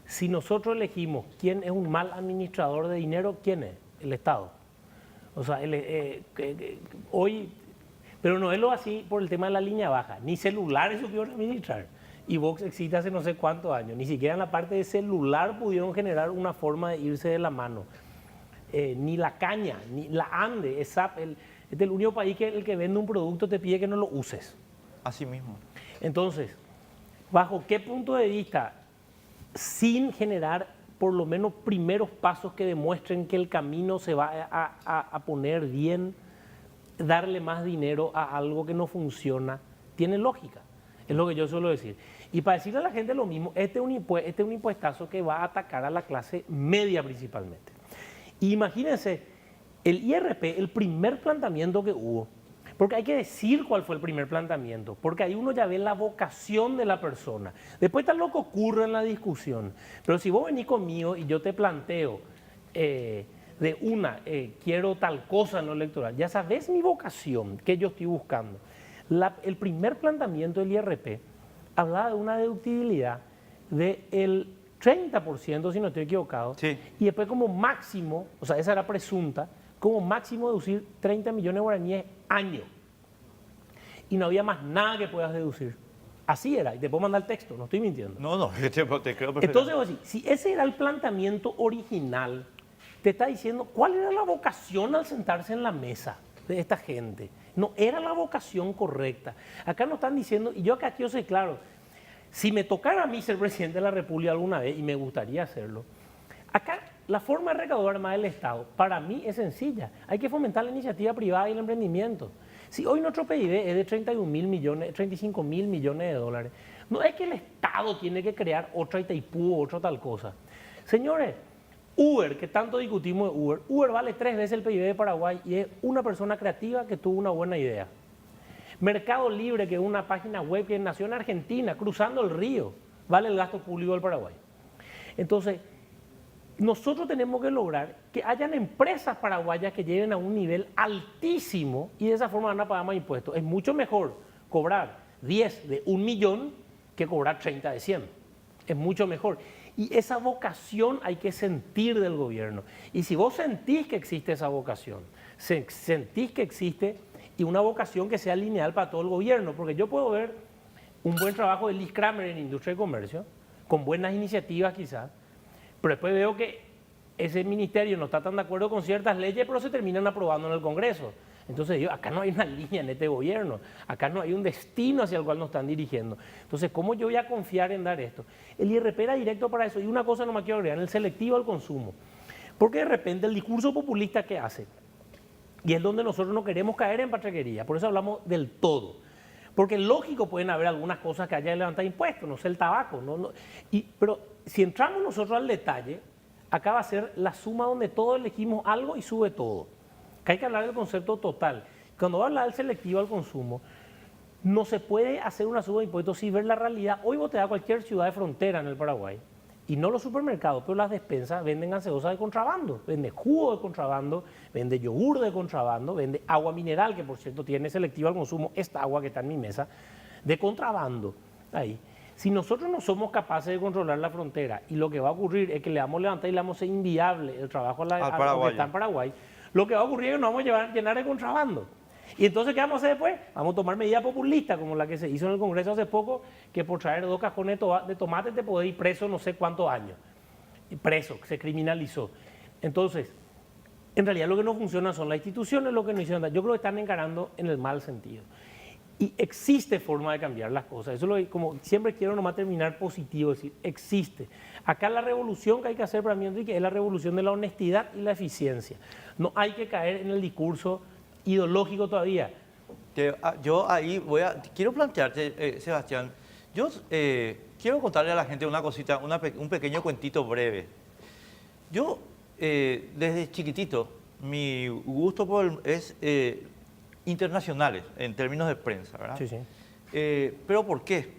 Si nosotros elegimos quién es un mal administrador de dinero, ¿quién es? El Estado. O sea, hoy, pero no es lo así por el tema de la línea baja, ni celulares supieron administrar. Y Vox existe hace no sé cuántos años, ni siquiera en la parte de celular pudieron generar una forma de irse de la mano. Ni la caña, ni la ANDE, es el único país que el que vende un producto te pide que no lo uses. Así mismo. Entonces, ¿bajo qué punto de vista, sin generar por lo menos primeros pasos que demuestren que el camino se va a poner bien, darle más dinero a algo que no funciona, tiene lógica, es lo que yo suelo decir. Y para decirle a la gente lo mismo, este es un impuestazo que va a atacar a la clase media principalmente. Y imagínense, el IRP, el primer planteamiento que hubo, porque hay que decir cuál fue el primer planteamiento, porque ahí uno ya ve la vocación de la persona. Después está lo que ocurre en la discusión. Pero si vos venís conmigo y yo te planteo quiero tal cosa en lo electoral, ya sabes mi vocación que yo estoy buscando. El primer planteamiento del IRP hablaba de una deductibilidad del 30%, si no estoy equivocado, Sí. y después como máximo, o sea, esa era presunta, como máximo deducir 30 millones de guaraníes año. Y no había más nada que puedas deducir. Así era, y te puedo mandar el texto, no estoy mintiendo. No, te creo perfectamente. Entonces, si ese era el planteamiento original, te está diciendo cuál era la vocación al sentarse en la mesa de esta gente. No era la vocación correcta. Acá nos están diciendo, y yo acá quiero ser claro, si me tocara a mí ser presidente de la República alguna vez, y me gustaría hacerlo, acá la forma de recaudar más del Estado, para mí es sencilla. Hay que fomentar la iniciativa privada y el emprendimiento. Si hoy nuestro PIB es de 35.000 millones de dólares, no es que el Estado tiene que crear otra Itaipú o otra tal cosa. Señores, Uber, que tanto discutimos de Uber vale 3 veces el PIB de Paraguay y es una persona creativa que tuvo una buena idea. Mercado Libre, que es una página web que nació en Argentina, cruzando el río, vale el gasto público del Paraguay. Entonces, nosotros tenemos que lograr que hayan empresas paraguayas que lleguen a un nivel altísimo y de esa forma van a pagar más impuestos. Es mucho mejor cobrar 10 de 1 millón que cobrar 30 de 100. Es mucho mejor. Y esa vocación hay que sentir del gobierno. Y si vos sentís que existe esa vocación, sentís que existe y una vocación que sea lineal para todo el gobierno, porque yo puedo ver un buen trabajo de Liz Kramer en Industria y Comercio, con buenas iniciativas quizás, pero después veo que ese ministerio no está tan de acuerdo con ciertas leyes, pero se terminan aprobando en el Congreso. Entonces digo, acá no hay una línea en este gobierno, acá no hay un destino hacia el cual nos están dirigiendo. Entonces, ¿cómo yo voy a confiar en dar esto? El IRP era directo para eso. Y una cosa no me quiero agregar, el selectivo al consumo. Porque de repente el discurso populista que hace, y es donde nosotros no queremos caer en patraquería, por eso hablamos del todo. Porque lógico pueden haber algunas cosas que haya que levantar impuestos, no sé, el tabaco, pero si entramos nosotros al detalle, acá va a ser la suma donde todos elegimos algo y sube todo. Que hay que hablar del concepto total. Cuando va a hablar del selectivo al consumo, no se puede hacer una suba de impuestos sin ver la realidad. Hoy vos te vas a cualquier ciudad de frontera en el Paraguay, y no los supermercados, pero las despensas venden gaseosas de contrabando, vende jugo de contrabando, vende yogur de contrabando, vende agua mineral, que por cierto tiene selectivo al consumo, esta agua que está en mi mesa, de contrabando. Ahí. Si nosotros no somos capaces de controlar la frontera y lo que va a ocurrir es que le vamos a levantar y le vamos a hacer inviable el trabajo al que está en Paraguay, lo que va a ocurrir es que nos vamos a llenar de contrabando. Y entonces, ¿qué vamos a hacer después? Vamos a tomar medidas populistas, como la que se hizo en el Congreso hace poco, que por traer 2 cajones de tomate te podés ir preso no sé cuántos años. Y preso, se criminalizó. Entonces, en realidad lo que no funciona son las instituciones, lo que no hicieron. Yo creo que están encarando en el mal sentido. Y existe forma de cambiar las cosas. Eso es lo que, como siempre quiero nomás terminar positivo, decir, existe. Acá la revolución que hay que hacer para mí, Enrique, es la revolución de la honestidad y la eficiencia. No hay que caer en el discurso ideológico todavía. Yo ahí quiero plantearte, Sebastián, yo quiero contarle a la gente una cosita, un pequeño cuentito breve. Yo, desde chiquitito, mi gusto es internacionales, en términos de prensa, ¿verdad? Sí, sí. ¿Pero por qué?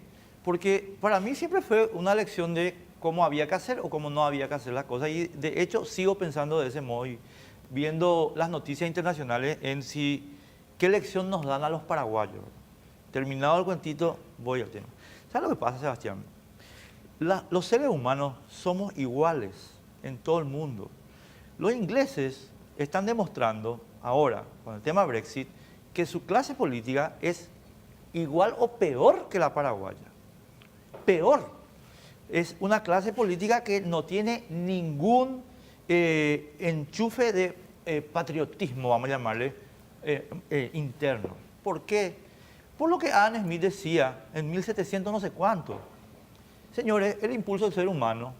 Porque para mí siempre fue una lección de cómo había que hacer o cómo no había que hacer las cosas. Y de hecho sigo pensando de ese modo y viendo las noticias internacionales en si qué lección nos dan a los paraguayos. Terminado el cuentito, voy al tema. ¿Sabes lo que pasa, Sebastián? Los seres humanos somos iguales en todo el mundo. Los ingleses están demostrando ahora, con el tema Brexit, que su clase política es igual o peor que la paraguaya. Peor. Es una clase política que no tiene ningún enchufe de patriotismo, vamos a llamarle, interno. ¿Por qué? Por lo que Adam Smith decía en 1700 no sé cuánto. Señores, el impulso del ser humano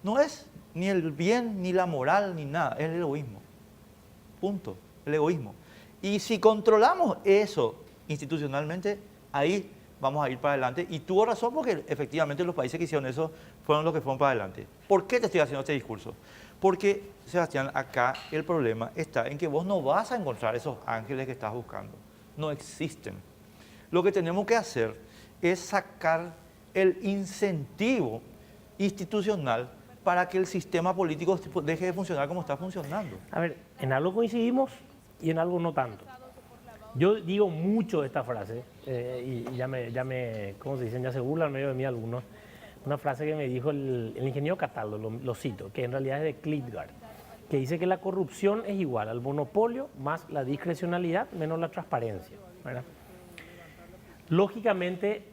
no es ni el bien, ni la moral, ni nada, es el egoísmo. Punto, el egoísmo. Y si controlamos eso institucionalmente, ahí vamos a ir para adelante. Y tuvo razón porque efectivamente los países que hicieron eso fueron los que fueron para adelante. ¿Por qué te estoy haciendo este discurso? Porque, Sebastián, acá el problema está en que vos no vas a encontrar esos ángeles que estás buscando. No existen. Lo que tenemos que hacer es sacar el incentivo institucional para que el sistema político deje de funcionar como está funcionando. A ver, en algo coincidimos y en algo no tanto. Yo digo mucho esta frase, y ¿cómo se dice? Ya se burlan medio de mí algunos. Una frase que me dijo el ingeniero Cataldo, lo cito, que en realidad es de Klitgard, que dice que la corrupción es igual al monopolio más la discrecionalidad menos la transparencia, ¿verdad? Lógicamente,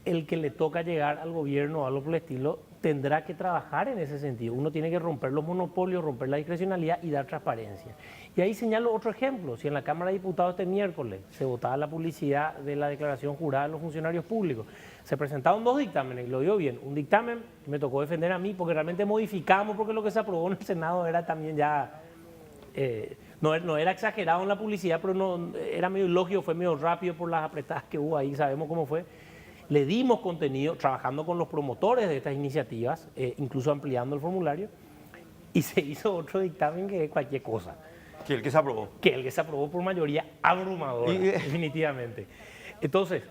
el que le toca llegar al gobierno o algo por el estilo tendrá que trabajar en ese sentido. Uno tiene que romper los monopolios, romper la discrecionalidad y dar transparencia. Y ahí señalo otro ejemplo. Si en la Cámara de Diputados este miércoles se votaba la publicidad de la declaración jurada de los funcionarios públicos, se presentaron 2 dictámenes, y lo digo bien. Un dictamen me tocó defender a mí porque realmente modificamos, porque lo que se aprobó en el Senado era también ya... no era exagerado en la publicidad, pero no, era medio ilógico, fue medio rápido por las apretadas que hubo ahí, sabemos cómo fue. Le dimos contenido, trabajando con los promotores de estas iniciativas, incluso ampliando el formulario, y se hizo otro dictamen que es cualquier cosa. Que el que se aprobó. Que el que se aprobó por mayoría abrumadora, definitivamente. Entonces,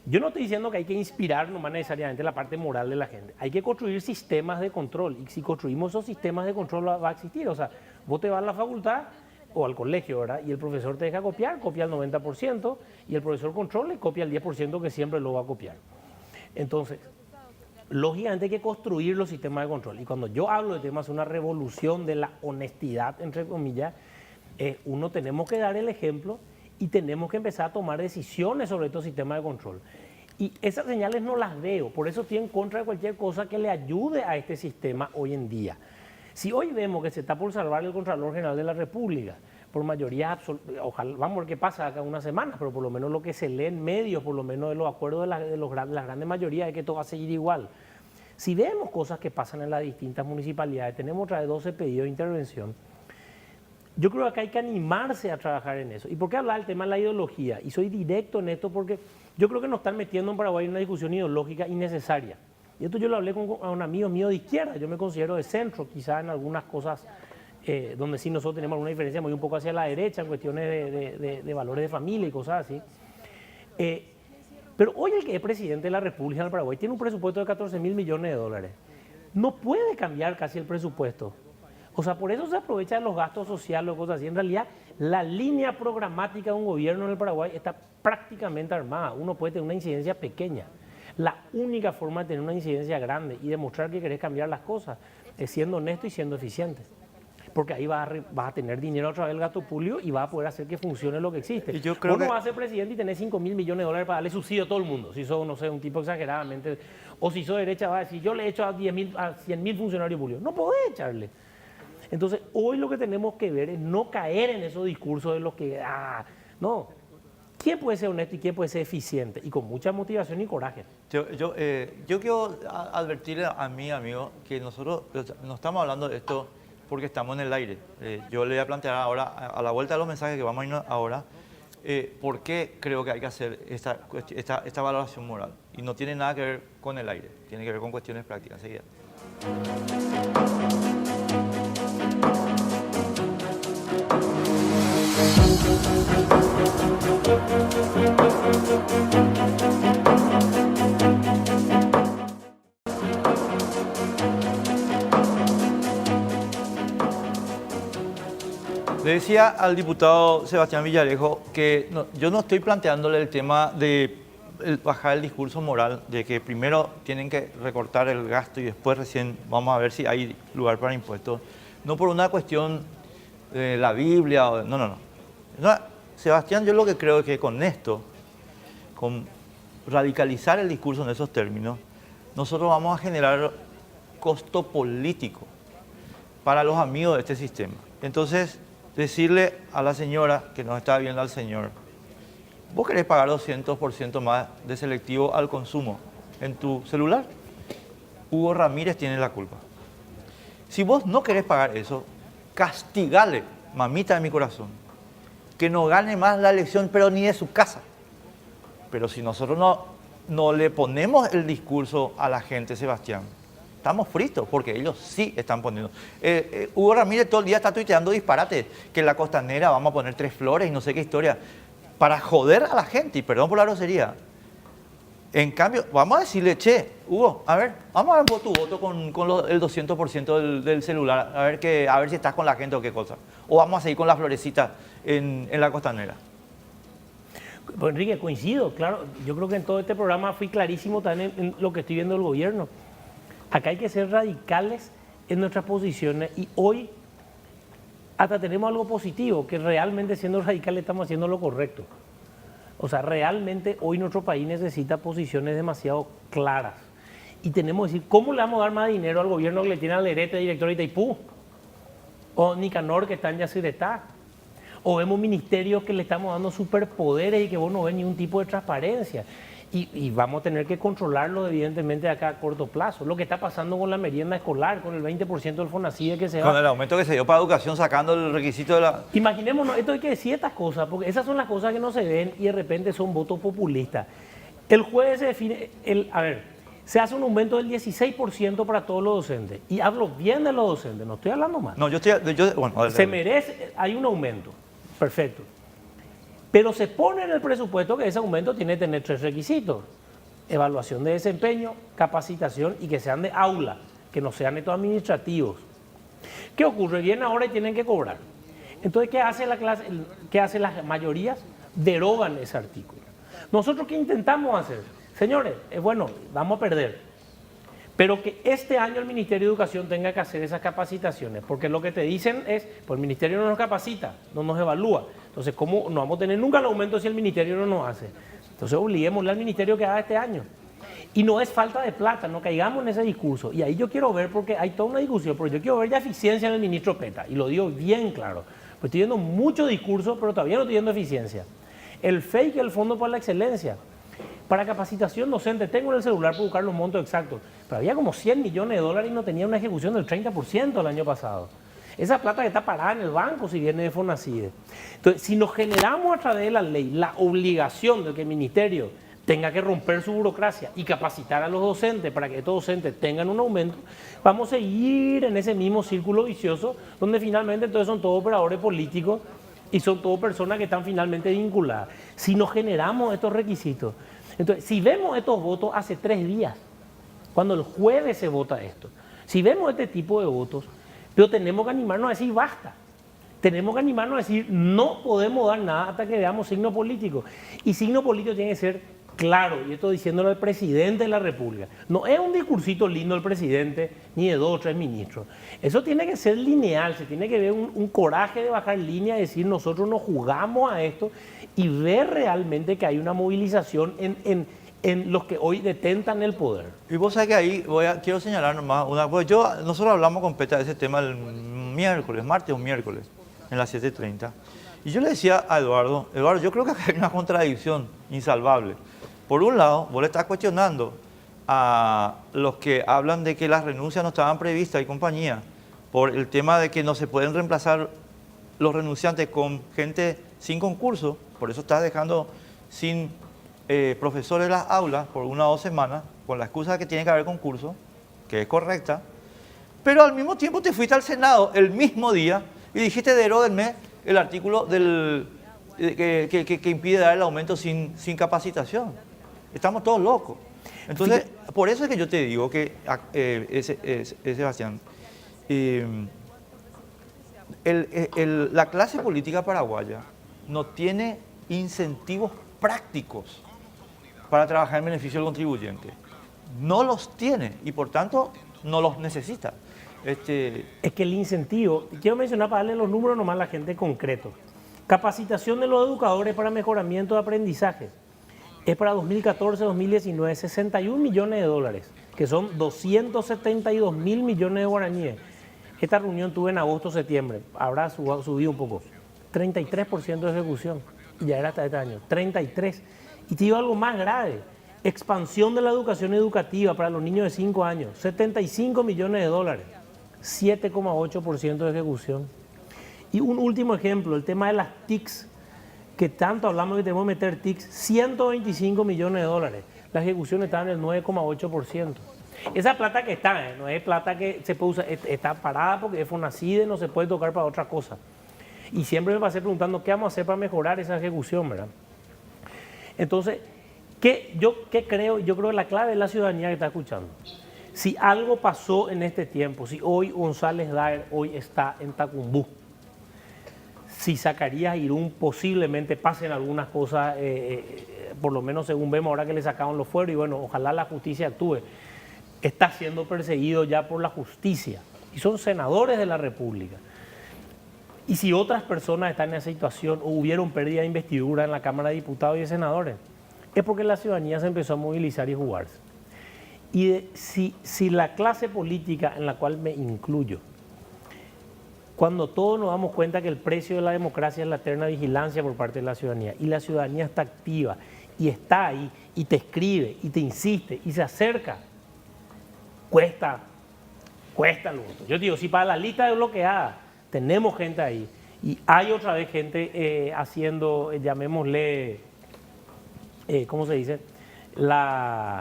yo no estoy diciendo que hay que inspirar nomás necesariamente la parte moral de la gente. Hay que construir sistemas de control, y si construimos esos sistemas de control va a existir. O sea, vos te vas a la facultad o al colegio, ¿verdad? Y el profesor te deja copiar, copia el 90%, y el profesor controla y copia el 10% que siempre lo va a copiar. Entonces, lógicamente hay que construir los sistemas de control. Y cuando yo hablo de temas de una revolución de la honestidad, entre comillas, uno tenemos que dar el ejemplo y tenemos que empezar a tomar decisiones sobre estos sistemas de control. Y esas señales no las veo, por eso estoy en contra de cualquier cosa que le ayude a este sistema hoy en día. Si hoy vemos que se está por salvar el Contralor General de la República, por mayoría absoluta, ojalá, vamos a ver qué pasa acá unas semanas, pero por lo menos lo que se lee en medios, por lo menos de los acuerdos de las grandes mayorías, es que todo va a seguir igual. Si vemos cosas que pasan en las distintas municipalidades, tenemos otra vez 12 pedidos de intervención, yo creo que acá hay que animarse a trabajar en eso. ¿Y por qué hablar del tema de la ideología? Y soy directo en esto porque yo creo que nos están metiendo en Paraguay en una discusión ideológica innecesaria. Y esto yo lo hablé con un amigo mío de izquierda, yo me considero de centro, quizás en algunas cosas donde sí nosotros tenemos alguna diferencia, muy un poco hacia la derecha en cuestiones de valores de familia y cosas así. Pero hoy el que es presidente de la República del Paraguay tiene un presupuesto de 14.000 millones de dólares. No puede cambiar casi el presupuesto. O sea, por eso se aprovecha de los gastos sociales o cosas así. En realidad, la línea programática de un gobierno en el Paraguay está prácticamente armada. Uno puede tener una incidencia pequeña. La única forma de tener una incidencia grande y demostrar que querés cambiar las cosas es siendo honesto y siendo eficiente. Porque ahí vas a tener dinero a través del gasto público y vas a poder hacer que funcione lo que existe. Y yo creo Vos no vas a ser presidente y tenés 5.000 millones de dólares para darle subsidio a todo el mundo. Si sos, no sé, un tipo exageradamente... O si sos derecha, vas a decir, yo le echo a 100.000 funcionarios públicos. No podés echarle. Entonces, hoy lo que tenemos que ver es no caer en esos discursos de los que... no. ¿Quién puede ser honesto y quién puede ser eficiente? Y con mucha motivación y coraje. Yo quiero advertirle a mi amigo que nosotros no estamos hablando de esto porque estamos en el aire. Yo le voy a plantear ahora, a la vuelta de los mensajes que vamos a irnos ahora, por qué creo que hay que hacer esta valoración moral. Y no tiene nada que ver con el aire, tiene que ver con cuestiones prácticas. Enseguida. Le decía al diputado Sebastián Villarejo que yo no estoy planteándole el tema de bajar el discurso moral, de que primero tienen que recortar el gasto y después recién vamos a ver si hay lugar para impuestos. No por una cuestión de la Biblia, no. Sebastián, yo lo que creo es que con esto, con radicalizar el discurso en esos términos, nosotros vamos a generar costo político para los amigos de este sistema. Entonces, decirle a la señora que nos está viendo al señor, vos querés pagar 200% más de selectivo al consumo en tu celular, Hugo Ramírez tiene la culpa. Si vos no querés pagar eso, castigale, mamita de mi corazón, que no gane más la elección, pero ni de su casa. Pero si nosotros no le ponemos el discurso a la gente, Sebastián, estamos fritos, porque ellos sí están poniendo. Hugo Ramírez todo el día está tuiteando disparates, que en la Costanera vamos a poner 3 flores y no sé qué historia, para joder a la gente, y perdón por la grosería. En cambio, vamos a decirle, che, Hugo, a ver, vamos a ver tu voto con el 200% del celular, a ver si estás con la gente o qué cosa. O vamos a seguir con las florecitas en la Costanera. Pues Enrique, coincido, claro, yo creo que en todo este programa fui clarísimo también en lo que estoy viendo del gobierno. Acá hay que ser radicales en nuestras posiciones y hoy hasta tenemos algo positivo, que realmente siendo radicales estamos haciendo lo correcto. O sea, realmente hoy nuestro país necesita posiciones demasiado claras. Y tenemos que decir, ¿cómo le vamos a dar más dinero al gobierno que le tiene al Lerete, director de Itaipú? O Nicanor, que está en Yacyretá. O vemos ministerios que le estamos dando superpoderes y que vos no ves ningún tipo de transparencia. Y vamos a tener que controlarlo evidentemente acá a corto plazo. Lo que está pasando con la merienda escolar, con el 20% del FONACIDE que se va. Con el aumento que se dio para educación sacando el requisito de la... Imaginémonos, esto hay que decir estas cosas, porque esas son las cosas que no se ven y de repente son votos populistas. El jueves se define, se hace un aumento del 16% para todos los docentes. Y hablo bien de los docentes, no estoy hablando mal. No, bueno, se merece, hay un aumento, perfecto. Pero se pone en el presupuesto que ese aumento tiene que tener 3 requisitos. Evaluación de desempeño, capacitación y que sean de aula, que no sean estos administrativos. ¿Qué ocurre? Vienen ahora y tienen que cobrar. Entonces, ¿qué hace la clase? ¿Qué hacen las mayorías? Derogan ese artículo. ¿Nosotros qué intentamos hacer? Señores, bueno, vamos a perder. Pero que este año el Ministerio de Educación tenga que hacer esas capacitaciones, porque lo que te dicen es, pues el Ministerio no nos capacita, no nos evalúa. Entonces, ¿cómo no vamos a tener nunca el aumento si el Ministerio no nos hace? Entonces, obliguémosle al Ministerio que haga este año. Y no es falta de plata, no caigamos en ese discurso. Y ahí yo quiero ver, porque hay toda una discusión, pero yo quiero ver ya eficiencia en el ministro Peta, y lo digo bien claro. Pues estoy viendo mucho discurso, pero todavía no estoy viendo eficiencia. El FEI, el Fondo para la Excelencia, para capacitación docente, tengo en el celular para buscar los montos exactos, pero había como 100 millones de dólares y no tenía una ejecución del 30% el año pasado. Esa plata que está parada en el banco si viene de FONACIDE. Entonces, si nos generamos a través de la ley la obligación de que el ministerio tenga que romper su burocracia y capacitar a los docentes para que estos docentes tengan un aumento, vamos a seguir en ese mismo círculo vicioso donde finalmente entonces son todos operadores políticos y son todas personas que están finalmente vinculadas. Si nos generamos estos requisitos, entonces si vemos estos votos hace 3 días, cuando el jueves se vota esto, si vemos este tipo de votos, pero tenemos que animarnos a decir basta. Tenemos que animarnos a decir no podemos dar nada hasta que veamos signo político. Y signo político tiene que ser claro, y esto diciéndolo al presidente de la República. No es un discursito lindo del presidente, ni de 2 o 3 ministros. Eso tiene que ser lineal, se tiene que ver un coraje de bajar línea y decir nosotros nos jugamos a esto y ver realmente que hay una movilización en los que hoy detentan el poder. Y vos sabés que ahí quiero señalar nomás pues nosotros hablamos con Peta de ese tema el martes o miércoles, en las 7:30. Y yo le decía a Eduardo, yo creo que hay una contradicción insalvable. Por un lado, vos le estás cuestionando a los que hablan de que las renuncias no estaban previstas y compañía, por el tema de que no se pueden reemplazar los renunciantes con gente sin concurso, por eso estás dejando sin profesores en las aulas por 1 o 2 semanas, con la excusa de que tiene que haber concurso, que es correcta, pero al mismo tiempo te fuiste al Senado el mismo día y dijiste deróguenme el artículo que impide dar el aumento sin capacitación. Estamos todos locos. Entonces, por eso es que yo te digo que, Sebastián, la clase política paraguaya no tiene incentivos prácticos para trabajar en beneficio del contribuyente. No los tiene y por tanto no los necesita. Es que el incentivo, quiero mencionar para darle los números nomás a la gente concreto. Capacitación de los educadores para mejoramiento de aprendizaje. Es para 2014-2019 61 millones de dólares, que son 272 mil millones de guaraníes. Esta reunión tuve en agosto-septiembre, habrá subido un poco. 33% de ejecución, y ya era hasta este año, 33%. Y te digo algo más grave, expansión de la educación educativa para los niños de 5 años, 75 millones de dólares. 7,8% de ejecución. Y un último ejemplo, el tema de las TICs, que tanto hablamos que tenemos que meter TICs, 125 millones de dólares. La ejecución está en el 9,8%. Esa plata que está, no es plata que se puede usar, está parada porque es FONACIDE, no se puede tocar para otra cosa. Y siempre me pasé preguntando qué vamos a hacer para mejorar esa ejecución, ¿verdad? Entonces, yo creo que la clave es la ciudadanía que está escuchando. Si algo pasó en este tiempo, si hoy González Daer hoy está en Tacumbú, si Zacarías Irún posiblemente pasen algunas cosas, por lo menos según vemos ahora que le sacaron los fueros, y bueno, ojalá la justicia actúe, está siendo perseguido ya por la justicia, y son senadores de la República. Y si otras personas están en esa situación o hubieron pérdida de investidura en la Cámara de Diputados y de Senadores, es porque la ciudadanía se empezó a movilizar y jugarse. Y si la clase política en la cual me incluyo, cuando todos nos damos cuenta que el precio de la democracia es la eterna vigilancia por parte de la ciudadanía, y la ciudadanía está activa, y está ahí, y te escribe, y te insiste, y se acerca, cuesta el voto. Yo digo, si para la lista de bloqueada tenemos gente ahí, y hay otra vez gente haciendo, llamémosle, ¿cómo se dice?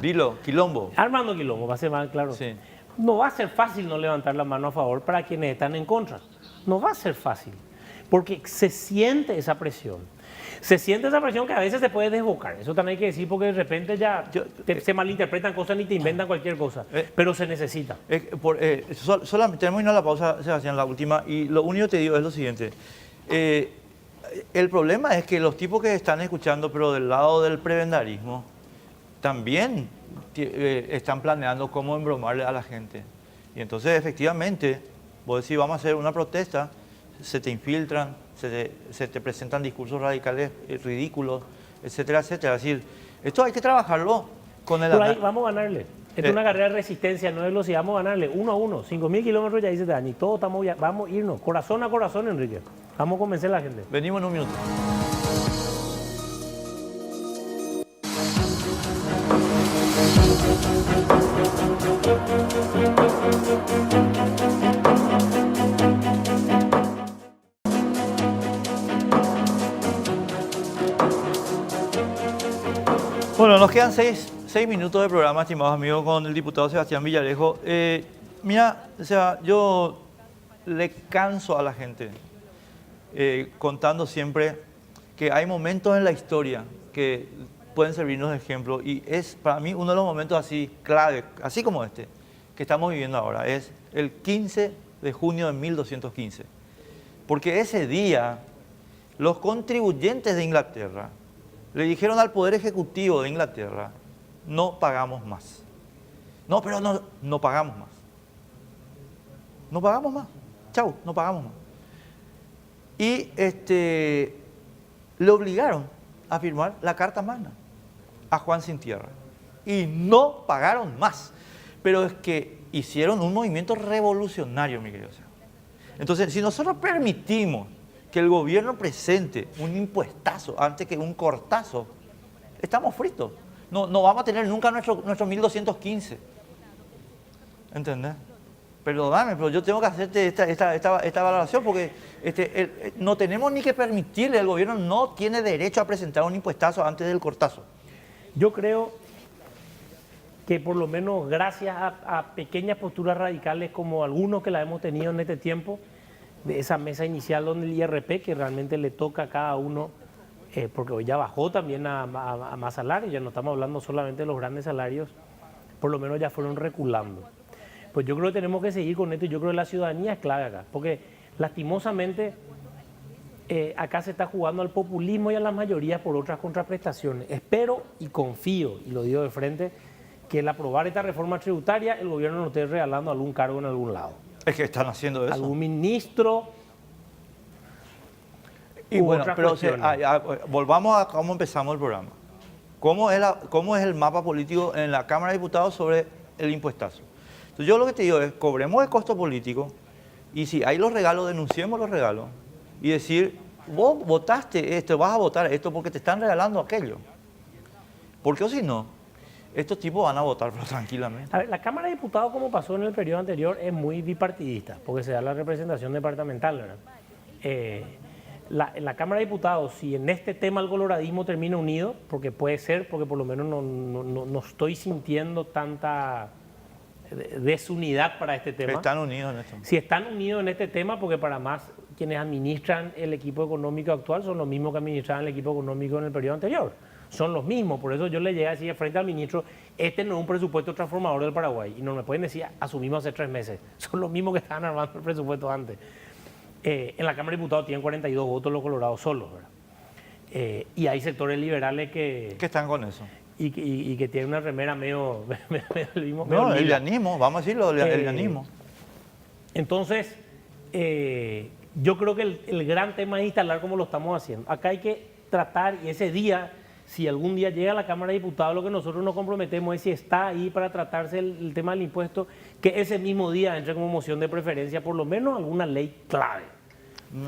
Dilo, quilombo. Armando quilombo, va a ser más claro. Sí. No va a ser fácil no levantar la mano a favor para quienes están en contra. No va a ser fácil, porque se siente esa presión. Se siente esa presión que a veces se puede desbocar. Eso también hay que decir porque de repente ya se malinterpretan cosas ni te inventan cualquier cosa. Pero se necesita. Solamente termino la pausa, Sebastián, la última. Y lo único que te digo es lo siguiente. El problema es que los tipos que están escuchando, pero del lado del prebendarismo, también están planeando cómo embromarle a la gente. Y entonces, efectivamente, vos decís, vamos a hacer una protesta, se te infiltran, se te presentan discursos radicales ridículos, etcétera, etcétera. Es decir, esto hay que trabajarlo con el... Pero ahí vamos a ganarle. Esta es una carrera de resistencia, no de velocidad, vamos a ganarle 1 a 1, 5.000 kilómetros ya dice Dani, y todos estamos ya, vamos a irnos, corazón a corazón, Enrique. Vamos a convencer a la gente. Venimos en un minuto. Bueno, nos quedan seis minutos de programa, estimados amigos, con el diputado Sebastián Villarejo. Mira, o sea, yo le canso a la gente contando siempre que hay momentos en la historia que pueden servirnos de ejemplo, y es para mí uno de los momentos así clave, así como este, que estamos viviendo ahora, es el 15 de junio de 1215. Porque ese día los contribuyentes de Inglaterra le dijeron al Poder Ejecutivo de Inglaterra, no pagamos más. No, pero no pagamos más. No pagamos más. Chau, no pagamos más. Y le obligaron a firmar la Carta Magna a Juan Sin Tierra. Y no pagaron más. Pero es que hicieron un movimiento revolucionario, mi querido. Entonces, si nosotros permitimos que el gobierno presente un impuestazo antes que un cortazo, estamos fritos. No vamos a tener nunca nuestro 1215. ¿Entendés? Perdóname, pero yo tengo que hacerte esta valoración porque no tenemos ni que permitirle, el gobierno no tiene derecho a presentar un impuestazo antes del cortazo. Yo creo que por lo menos gracias a pequeñas posturas radicales como algunos que la hemos tenido en este tiempo, de esa mesa inicial donde el IRP, que realmente le toca a cada uno, porque hoy ya bajó también a más salarios, ya no estamos hablando solamente de los grandes salarios, por lo menos ya fueron reculando. Pues yo creo que tenemos que seguir con esto, y yo creo que la ciudadanía es clave acá, porque lastimosamente acá se está jugando al populismo y a las mayorías por otras contraprestaciones. Espero y confío, y lo digo de frente, que al aprobar esta reforma tributaria el gobierno nos esté regalando algún cargo en algún lado. Es que están haciendo eso. Algún ministro. Y bueno, pero volvamos a cómo empezamos el programa. ¿Cómo es el mapa político en la Cámara de Diputados sobre el impuestazo? Entonces yo lo que te digo es, cobremos el costo político, y si hay los regalos, denunciemos los regalos, y decir, vos votaste esto, vas a votar esto porque te están regalando aquello. Porque o si no, estos tipos van a votar pero tranquilamente. A ver, la Cámara de Diputados, como pasó en el periodo anterior, es muy bipartidista, porque se da la representación departamental, ¿verdad? La Cámara de Diputados, si en este tema el coloradismo termina unido, porque puede ser, porque por lo menos no estoy sintiendo tanta desunidad para este tema. Están unidos en esto. Si están unidos en este tema, porque para más quienes administran el equipo económico actual son los mismos que administraban el equipo económico en el periodo anterior. Son los mismos, por eso yo le llegué a decir frente al ministro, este no es un presupuesto transformador del Paraguay. Y no me pueden decir, asumimos hace 3 meses. Son los mismos que estaban armando el presupuesto antes. En la Cámara de Diputados tienen 42 votos los colorados solos, ¿verdad? Y hay sectores liberales que están con eso. Y que tienen una remera medio no, el lianismo, vamos a decirlo, el lianismo. Entonces, yo creo que el gran tema es instalar como lo estamos haciendo. Acá hay que tratar, y ese día, si algún día llega a la Cámara de Diputados, lo que nosotros nos comprometemos es, si está ahí para tratarse el tema del impuesto, que ese mismo día entre como moción de preferencia por lo menos alguna ley clave.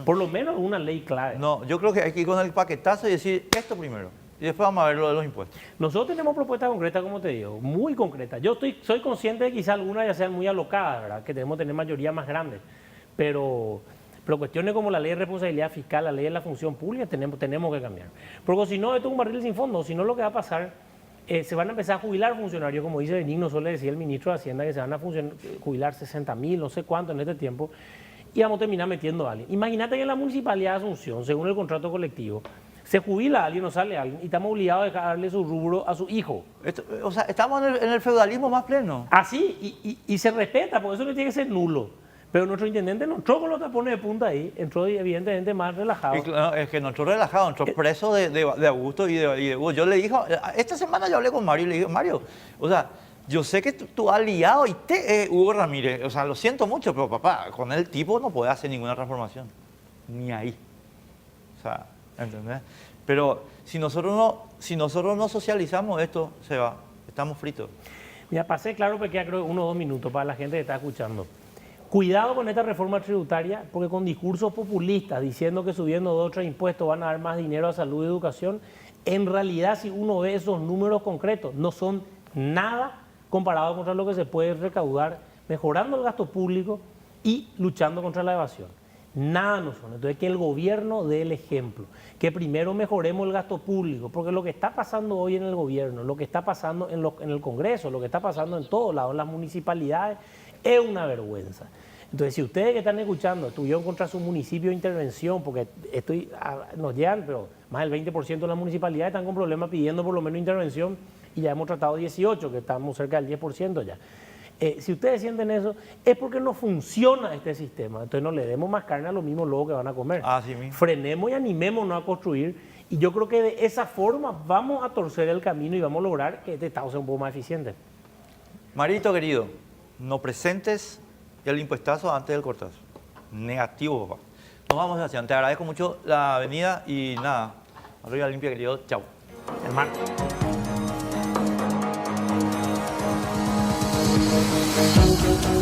Por lo menos alguna ley clave. No, yo creo que hay que ir con el paquetazo y decir esto primero. Y después vamos a ver lo de los impuestos. Nosotros tenemos propuestas concretas, como te digo, muy concretas. Yo soy consciente de que quizás algunas ya sean muy alocadas, ¿verdad? Que tenemos que tener mayoría más grande. Pero cuestiones como la ley de responsabilidad fiscal, la ley de la función pública, tenemos que cambiar. Porque si no, esto es un barril sin fondo. Si no, lo que va a pasar, se van a empezar a jubilar funcionarios, como dice Benigno, suele decir el ministro de Hacienda, que se van a jubilar 60.000, no sé cuánto en este tiempo, y vamos a terminar metiendo a alguien. Imagínate que en la Municipalidad de Asunción, según el contrato colectivo, se jubila alguien o sale alguien y estamos obligados a dejarle su rubro a su hijo. O sea, estamos en el feudalismo más pleno. Así, y se respeta, porque eso no tiene que ser nulo. Pero nuestro intendente no entró con los tapones de punta ahí, entró evidentemente más relajado. Claro, es que no entró relajado, entró preso de Augusto y de Hugo. Yo le dije, esta semana yo hablé con Mario y le dije, Mario, o sea, yo sé que tu aliado y Hugo Ramírez, o sea, lo siento mucho, pero papá, con el tipo no puede hacer ninguna transformación. Ni ahí. O sea, ¿entendés? Pero si nosotros no socializamos esto, se va. Estamos fritos. Mira, pasé claro, porque queda creo 1 o 2 minutos para la gente que está escuchando. Cuidado con esta reforma tributaria, porque con discursos populistas diciendo que subiendo 2 o 3 impuestos van a dar más dinero a salud y educación, en realidad si uno ve esos números concretos, no son nada comparado contra lo que se puede recaudar mejorando el gasto público y luchando contra la evasión. Nada no son. Entonces, que el gobierno dé el ejemplo, que primero mejoremos el gasto público, porque lo que está pasando hoy en el gobierno, lo que está pasando en el Congreso, lo que está pasando en todos lados, en las municipalidades, es una vergüenza. Entonces, si ustedes que están escuchando tuvieron contra su municipio de intervención, porque nos llegan, pero más del 20% de las municipalidades están con problemas pidiendo por lo menos intervención, y ya hemos tratado 18, que estamos cerca del 10% ya. Si ustedes sienten eso, es porque no funciona este sistema. Entonces no le demos más carne a los mismos lobos que van a comer. Así mismo. Frenemos y animémonos a construir. Y yo creo que de esa forma vamos a torcer el camino y vamos a lograr que este Estado sea un poco más eficiente. Marito querido, no presentes el impuestazo antes del cortazo. Negativo, papá. Nos vamos, Sebastián. Te agradezco mucho la venida y nada. Arriba limpia, querido. Chao. Hermano. Thank you.